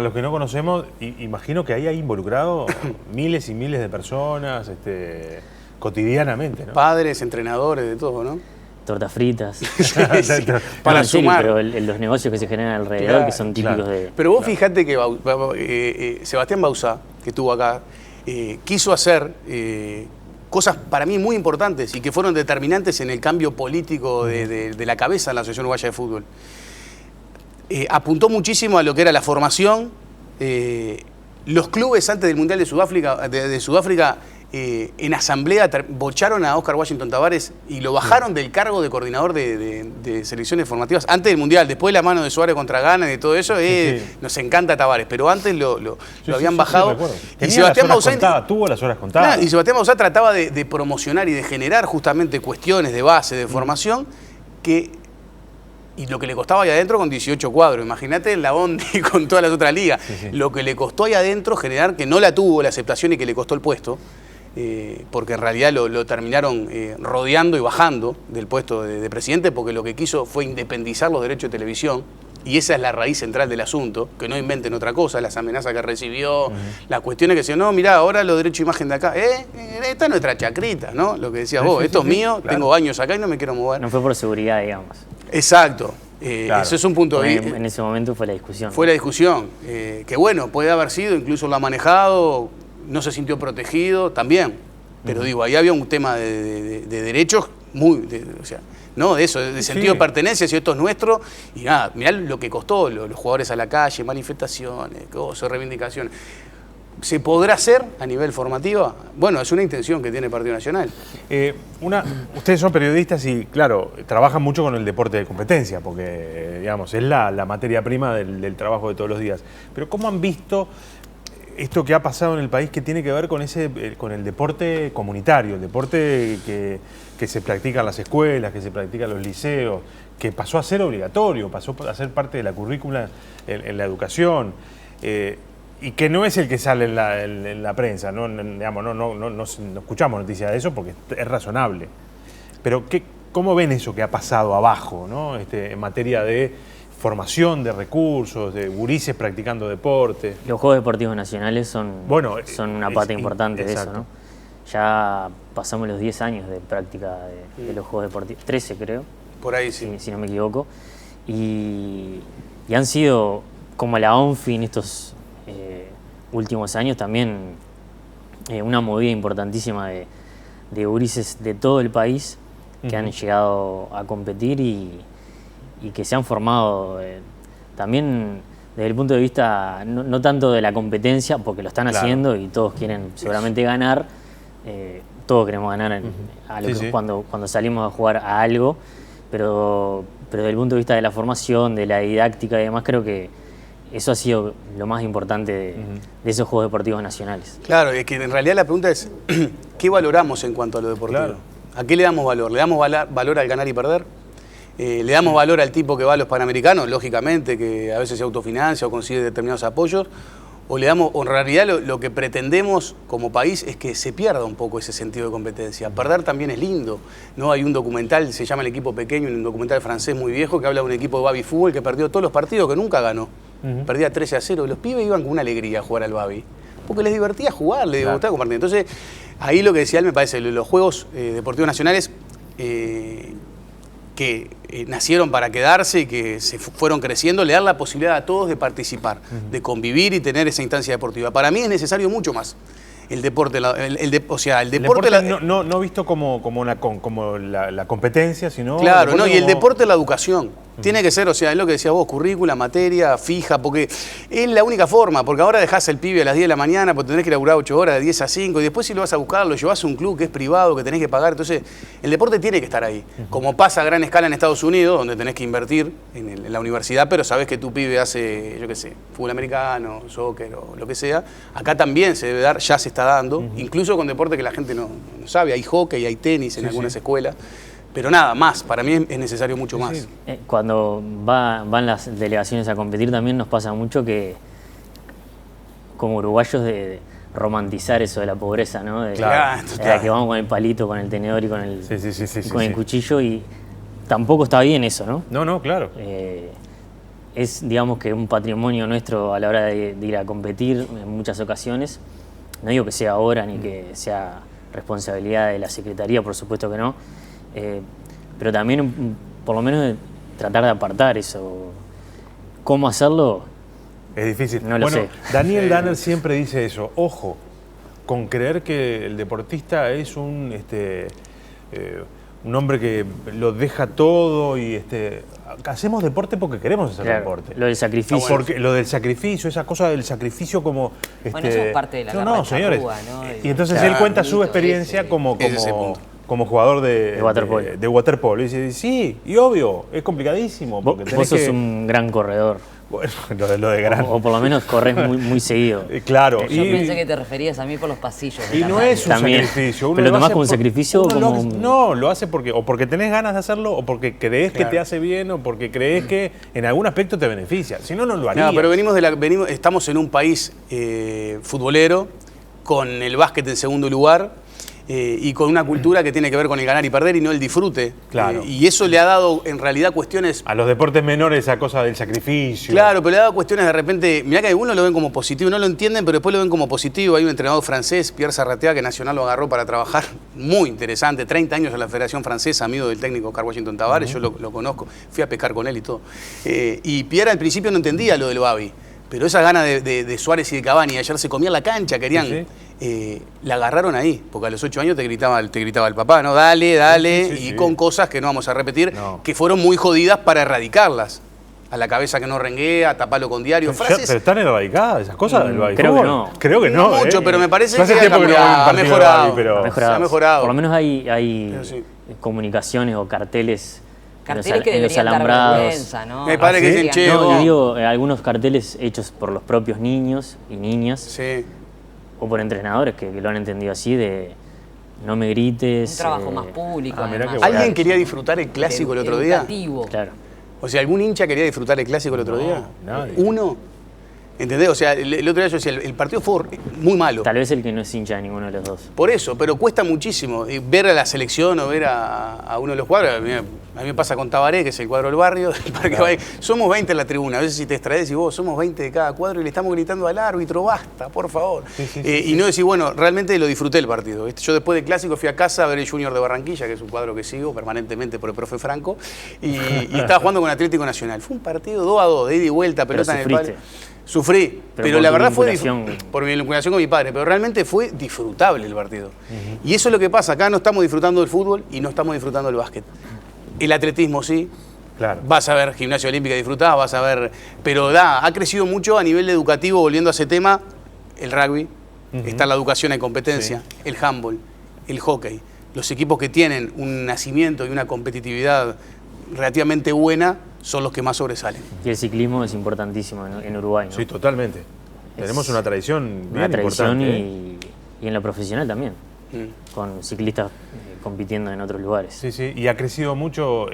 los que no conocemos, imagino que ahí hay involucrado miles y miles de personas cotidianamente, ¿no? Padres, entrenadores, de todo, ¿no? Tortas fritas. Sí, para sumar. Pero los negocios que se generan alrededor, que son típicos de... Pero vos fijate que Sebastián Bauzá, que estuvo acá, quiso hacer cosas para mí muy importantes y que fueron determinantes en el cambio político de la cabeza en la Asociación Uruguaya de Fútbol. Apuntó muchísimo a lo que era la formación. Los clubes antes del Mundial de Sudáfrica en asamblea bocharon a Oscar Washington Tabárez y lo bajaron del cargo de coordinador de selecciones formativas antes del Mundial. Después de la mano de Suárez contra Ghana y de todo eso, nos encanta Tabárez, pero antes lo habían bajado. Y Sebastián Bauzá tuvo las horas contadas. Y Sebastián Bauzá trataba de promocionar y de generar justamente cuestiones de base, de formación, y lo que le costaba ahí adentro con 18 cuadros. Imagínate en la Bondi con todas las otras ligas. Lo que le costó ahí adentro generar, que no la tuvo la aceptación y que le costó el puesto, porque en realidad lo terminaron rodeando y bajando del puesto de presidente, porque lo que quiso fue independizar los derechos de televisión, y esa es la raíz central del asunto, que no inventen otra cosa, las amenazas que recibió, las cuestiones que decían, no, mirá, ahora los derechos de imagen de acá, esta es nuestra chacrita, ¿no? Lo que decías vos, esto es mío, claro. Tengo años acá y no me quiero mover. No fue por seguridad, digamos. Exacto. Claro. Eso es un punto de vista. En ese momento fue la discusión. Fue la discusión, que bueno, puede haber sido, incluso lo ha manejado, no se sintió protegido, también. Pero digo, ahí había un tema de derechos muy, o sea, no, de eso, de sentido de pertenencia, si esto es nuestro, y nada, mirá lo que costó, los jugadores a la calle, manifestaciones, cosas, reivindicaciones. ¿Se podrá hacer a nivel formativo? Bueno, es una intención que tiene el Partido Nacional. Ustedes son periodistas y, claro, trabajan mucho con el deporte de competencia, porque, digamos, es la materia prima del trabajo de todos los días. Pero ¿cómo han visto esto que ha pasado en el país que tiene que ver con el deporte comunitario, el deporte que se practica en las escuelas, que se practica en los liceos, que pasó a ser obligatorio, pasó a ser parte de la currícula en la educación, y que no es el que sale en la prensa, no escuchamos noticias de eso porque es razonable. Pero ¿cómo ven eso que ha pasado abajo, ¿no? En materia de formación, de recursos, de gurises practicando deporte? Los Juegos Deportivos Nacionales son una pata importante de eso, ¿no? Ya pasamos los 10 años de práctica de los Juegos Deportivos, 13 creo. Por ahí sí. Si no me equivoco. Y han sido como la ONFI en estos últimos años también una movida importantísima de gurises de todo el país que han llegado a competir y que se han formado también desde el punto de vista no tanto de la competencia, porque lo están haciendo y todos quieren seguramente ganar, todos queremos ganar cuando salimos a jugar a algo, pero desde el punto de vista de la formación, de la didáctica y demás, creo que eso ha sido lo más importante de esos Juegos Deportivos Nacionales. Claro, es que en realidad la pregunta es, ¿qué valoramos en cuanto a lo deportivo? Claro. ¿A qué le damos valor? ¿Le damos valor al ganar y perder? ¿Le damos valor al tipo que va a los Panamericanos, lógicamente, que a veces se autofinancia o consigue determinados apoyos? ¿O le damos, o en realidad lo que pretendemos como país es que se pierda un poco ese sentido de competencia? Perder también es lindo, ¿no? Hay un documental, se llama El Equipo Pequeño, un documental francés muy viejo que habla de un equipo de baby fútbol que perdió todos los partidos, que nunca ganó. Perdía 13-0 y los pibes iban con una alegría a jugar al baby, porque les divertía jugar, les gustaba compartir. Entonces, ahí lo que decía él me parece, los Juegos Deportivos Nacionales que nacieron para quedarse y que se fueron creciendo, le dan la posibilidad a todos de participar, de convivir y tener esa instancia deportiva. Para mí es necesario mucho más el deporte, el deporte no visto como la competencia, sino... Claro, y el deporte, la educación. Tiene que ser, o sea, es lo que decías vos, currícula, materia, fija, porque es la única forma, porque ahora dejás al pibe a las 10 de la mañana, porque tenés que laburar 8 horas, de 10 a 5, y después si lo vas a buscar, lo llevas a un club que es privado, que tenés que pagar, entonces el deporte tiene que estar ahí. Como pasa a gran escala en Estados Unidos, donde tenés que invertir en la universidad, pero sabés que tu pibe hace, yo qué sé, fútbol americano, soccer o lo que sea, acá también se debe dar, ya se está dando, incluso con deporte que la gente no sabe, hay hockey, hay tenis en algunas escuelas. Pero nada, más, para mí es necesario mucho más. Cuando van las delegaciones a competir también nos pasa mucho que, como uruguayos, de romantizar eso de la pobreza, ¿no? Claro, que vamos con el palito, con el tenedor y con el cuchillo, y tampoco está bien eso, ¿no? No, claro. Es, digamos, que un patrimonio nuestro a la hora de ir a competir en muchas ocasiones. No digo que sea ahora ni que sea responsabilidad de la Secretaría, por supuesto que no. Pero también, por lo menos, tratar de apartar eso. ¿Cómo hacerlo? Es difícil. No lo sé. Daniel Danner siempre dice eso. Ojo, con creer que el deportista es un hombre que lo deja todo y hacemos deporte porque queremos hacer deporte. Lo del sacrificio. Porque lo del sacrificio, esa cosa del sacrificio como... Bueno, eso es parte de la No, señores. charrúa, ¿no? Y entonces él cuenta su experiencia como jugador de waterpolo. Y dice, sí, y obvio, es complicadísimo. Vos sos un gran corredor. Bueno, lo de gran... O por lo menos corres muy seguido. Claro. Yo pensé que te referías a mí por los pasillos. Y no es un sacrificio. Pero lo tomás como un sacrificio. No, lo hace porque tenés ganas de hacerlo, o porque crees que te hace bien, o porque crees que en algún aspecto te beneficia. Si no, no lo harías. No, pero estamos en un país futbolero, con el básquet en segundo lugar, y con una cultura que tiene que ver con el ganar y perder y no el disfrute. Claro. Y eso le ha dado en realidad cuestiones... A los deportes menores esa cosa del sacrificio. Claro, pero le ha dado cuestiones de repente... Mirá que algunos lo ven como positivo, no lo entienden, pero después lo ven como positivo. Hay un entrenador francés, Pierre Sarratea, que Nacional lo agarró para trabajar. Muy interesante, 30 años en la Federación Francesa, amigo del técnico Carl Washington Tavares, yo lo conozco, fui a pescar con él y todo. Y Pierre al principio no entendía lo del Babi. Pero esa gana de Suárez y de Cavani, ayer se comían la cancha, querían... la agarraron ahí, porque a los 8 años te gritaba el papá, ¿no? Dale, con cosas que no vamos a repetir, que fueron muy jodidas para erradicarlas. A la cabeza que no renguea, taparlo con diario, frases... ¿Pero están erradicadas esas cosas del Babi? Creo que no. Creo que no, mucho, pero me parece que ha mejorado. Se ha mejorado. Por lo menos hay comunicaciones o carteles... Carteles que en los deberían dar alambrados. vergüenza, ¿no? Me parece que es el No, yo digo, algunos carteles hechos por los propios niños y niñas. Sí. O por entrenadores que lo han entendido así, de no me grites. Un trabajo más público. ¿Alguien quería disfrutar el clásico el otro día? Educativo. Claro. O sea, ¿algún hincha quería disfrutar el clásico el otro día? Nadie. ¿Uno? ¿Entendés? O sea, el otro día yo decía, el partido fue muy malo. Tal vez el que no es hincha de ninguno de los dos. Por eso, pero cuesta muchísimo ver a la selección o ver a uno de los cuadros. A mí me pasa con Tabaré, que es el cuadro del barrio. Somos 20 en la tribuna. A veces si te extraes y vos somos 20 de cada cuadro y le estamos gritando al árbitro, basta, por favor. Y no decir, bueno, realmente lo disfruté el partido. Yo después del clásico fui a casa a ver el Junior de Barranquilla, que es un cuadro que sigo permanentemente por el profe Franco, y estaba jugando con Atlético Nacional. Fue un partido 2-2, de ida y vuelta, pelota en el palo. Sufrí, pero la verdad fue por mi vinculación con mi padre, pero realmente fue disfrutable el partido. Y eso es lo que pasa, acá no estamos disfrutando del fútbol y no estamos disfrutando del básquet. El atletismo sí, claro. Vas a ver gimnasia olímpica disfrutada, vas a ver, pero ha crecido mucho a nivel educativo, volviendo a ese tema, el rugby, está la educación en competencia, el handball, el hockey, los equipos que tienen un nacimiento y una competitividad relativamente buena, son los que más sobresalen. Y el ciclismo es importantísimo en Uruguay, ¿no? Sí, totalmente. Tenemos una tradición bien importante. y en lo profesional también, con ciclistas compitiendo en otros lugares. Sí, sí, y ha crecido mucho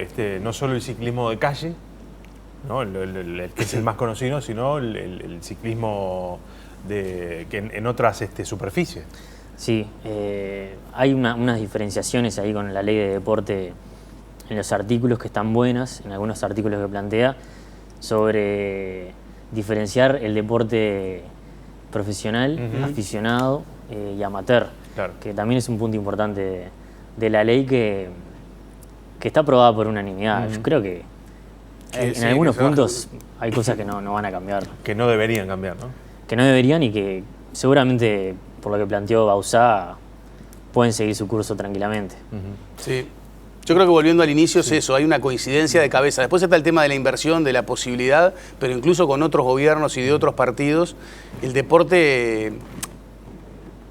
no solo el ciclismo de calle, ¿no? El que es el más conocido, sino el ciclismo en otras superficies. Sí, hay unas diferenciaciones ahí con la ley de deporte en los artículos que están buenas, en algunos artículos que plantea, sobre diferenciar el deporte profesional, aficionado y amateur, claro. Que también es un punto importante de la ley que está aprobada por unanimidad. Yo creo que en algunos puntos hay cosas que no van a cambiar. Que no deberían cambiar, ¿no? Que no deberían y que seguramente, por lo que planteó Bauzá, pueden seguir su curso tranquilamente. Sí. Yo creo que volviendo al inicio es eso, hay una coincidencia de cabeza. Después está el tema de la inversión, de la posibilidad, pero incluso con otros gobiernos y de otros partidos, el deporte,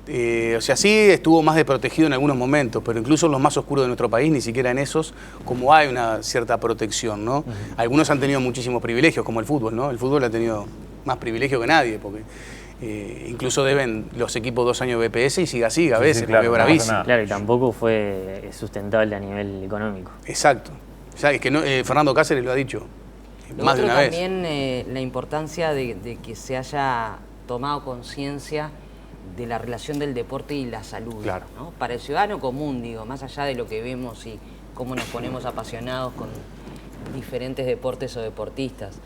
o sea, sí estuvo más desprotegido en algunos momentos, pero incluso en los más oscuros de nuestro país, ni siquiera en esos, como hay una cierta protección, ¿no? Algunos han tenido muchísimos privilegios, como el fútbol, ¿no? El fútbol ha tenido más privilegio que nadie, porque incluso deben los equipos 2 años de BPS y siga a veces, claro, porque es bravísimo. Claro, y tampoco fue sustentable a nivel económico. Exacto. O sea, es que no, Fernando Cáceres lo ha dicho más de una vez. También la importancia de que se haya tomado conciencia de la relación del deporte y la salud. Claro. ¿no? Para el ciudadano común, digo, más allá de lo que vemos y cómo nos ponemos apasionados con diferentes deportes o deportistas.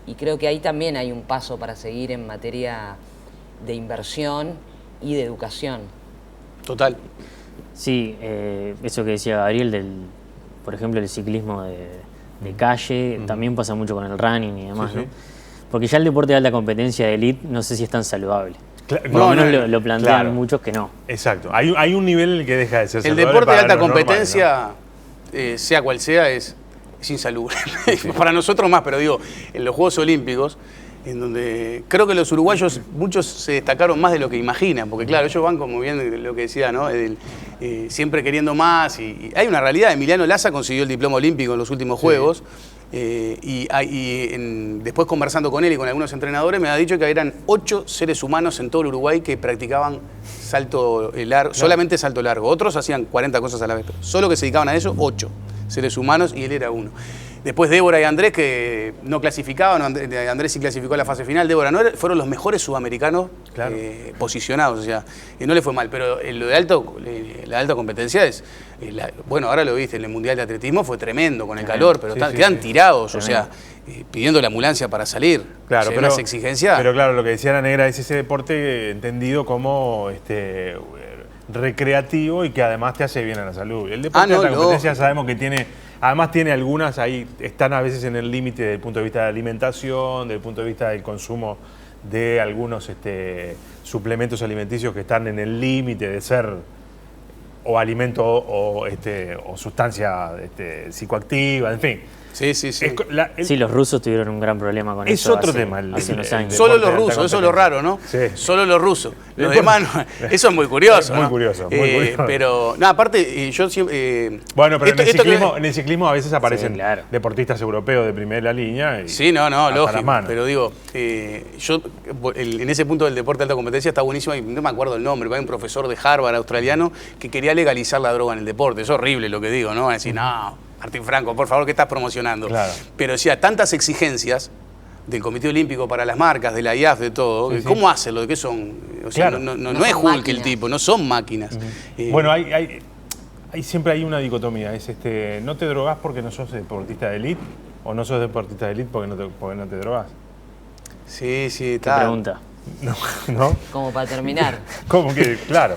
Y creo que ahí también hay un paso para seguir en materia de inversión y de educación. Total. Sí, eso que decía Gabriel, por ejemplo, el ciclismo de calle, también pasa mucho con el running y demás, ¿no? Porque ya el deporte de alta competencia de elite no sé si es tan saludable. Por lo menos lo plantean muchos que no. Exacto. Hay un nivel en el que deja de ser el saludable. El deporte de alta normal, competencia, ¿no? Sea cual sea, es insalubre. Para nosotros más, pero digo, en los Juegos Olímpicos, en donde creo que los uruguayos, muchos se destacaron más de lo que imaginan, porque claro, ellos van como bien lo que decía, ¿no? Siempre queriendo más, y hay una realidad. Emiliano Laza consiguió el diploma olímpico en los últimos Juegos, después conversando con él y con algunos entrenadores, me ha dicho que eran 8 seres humanos en todo el Uruguay que practicaban salto largo, solamente salto largo. Otros hacían 40 cosas a la vez, pero solo que se dedicaban a eso, 8 seres humanos, y él era uno. Después Débora y Andrés, que no clasificaban, Andrés sí clasificó a la fase final, Débora no, fueron los mejores sudamericanos posicionados, o sea, no le fue mal, pero lo de la alta competencia es, bueno, ahora lo viste, en el Mundial de Atletismo fue tremendo con el calor, pero quedan tirados, o sea, pidiendo la ambulancia para salir. Claro, o sea, pero unas exigencias. Pero claro, lo que decía la negra es ese deporte entendido como recreativo y que además te hace bien a la salud. El deporte de alta competencia sabemos que además tiene algunas, ahí están a veces en el límite desde el punto de vista de la alimentación, desde el punto de vista del consumo de algunos suplementos alimenticios que están en el límite de ser o alimento o sustancia psicoactiva, en fin. Sí. Sí, los rusos tuvieron un gran problema con eso. Es otro tema. Hace unos años. Solo los rusos, eso es lo raro, ¿no? Sí. Solo los rusos. Los demás, eso es muy curioso. Muy curioso. Pero, no, aparte, yo siempre. Bueno, pero en el ciclismo a veces aparecen deportistas europeos de primera línea. Sí, lógico. Pero digo, yo en ese punto del deporte de alta competencia está buenísimo, y no me acuerdo el nombre, pero hay un profesor de Harvard australiano que quería legalizar la droga en el deporte. Es horrible lo que digo, ¿no? Decir, no. Martín Franco, por favor, ¿qué estás promocionando? Claro. Pero decía, tantas exigencias del Comité Olímpico para las marcas, de la IAF, de todo, ¿cómo hacerlo? ¿De qué son? O sea, no es Hulk el tipo, no son máquinas. Bueno, siempre hay una dicotomía, es no te drogás porque no sos deportista de élite, o no sos deportista de élite porque no te drogás. Sí, está. ¿Qué pregunta? ¿No? Como para terminar. Como que, claro.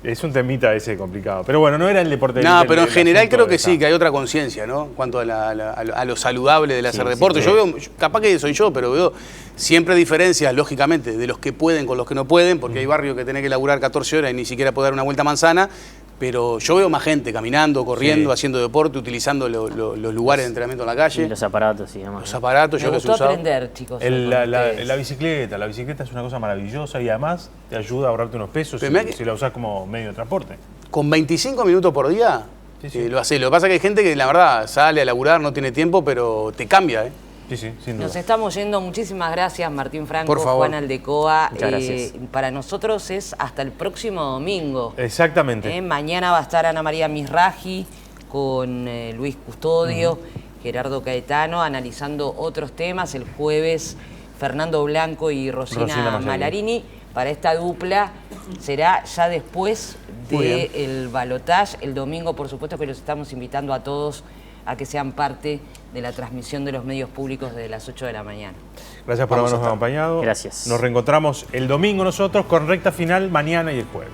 Es un temita ese complicado. Pero bueno, no era el deporte. No, pero en general creo que sí, que hay otra conciencia, ¿no? En cuanto a lo saludable del hacer deporte. Yo veo, capaz que soy yo, pero veo siempre diferencias, lógicamente, de los que pueden con los que no pueden, porque hay barrios que tenés que laburar 14 horas y ni siquiera poder dar una vuelta a manzana. Pero yo veo más gente caminando, corriendo, haciendo deporte, utilizando los lugares de entrenamiento en la calle. Y los aparatos y demás. Los aparatos, yo los he usado. Aprender, chicos. La bicicleta es una cosa maravillosa y además te ayuda a ahorrarte unos pesos si la usás como medio de transporte. Con 25 minutos por día lo hacés. Lo que pasa es que hay gente que la verdad sale a laburar, no tiene tiempo, pero te cambia, ¿eh? Sí, sin duda. Nos estamos yendo. Muchísimas gracias, Martín Franco, por favor. Juan Aldecoa. Muchas gracias. Para nosotros es hasta el próximo domingo. Exactamente. Mañana va a estar Ana María Misraji con Luis Custodio, Gerardo Caetano, analizando otros temas. El jueves, Fernando Blanco y Rosina Malarini. Para esta dupla será ya después del balotaje. El domingo, por supuesto, que los estamos invitando a todos a que sean parte de la transmisión de los medios públicos desde las 8 de la mañana. Gracias por habernos acompañado. Gracias. Nos reencontramos el domingo nosotros con recta final mañana y el jueves.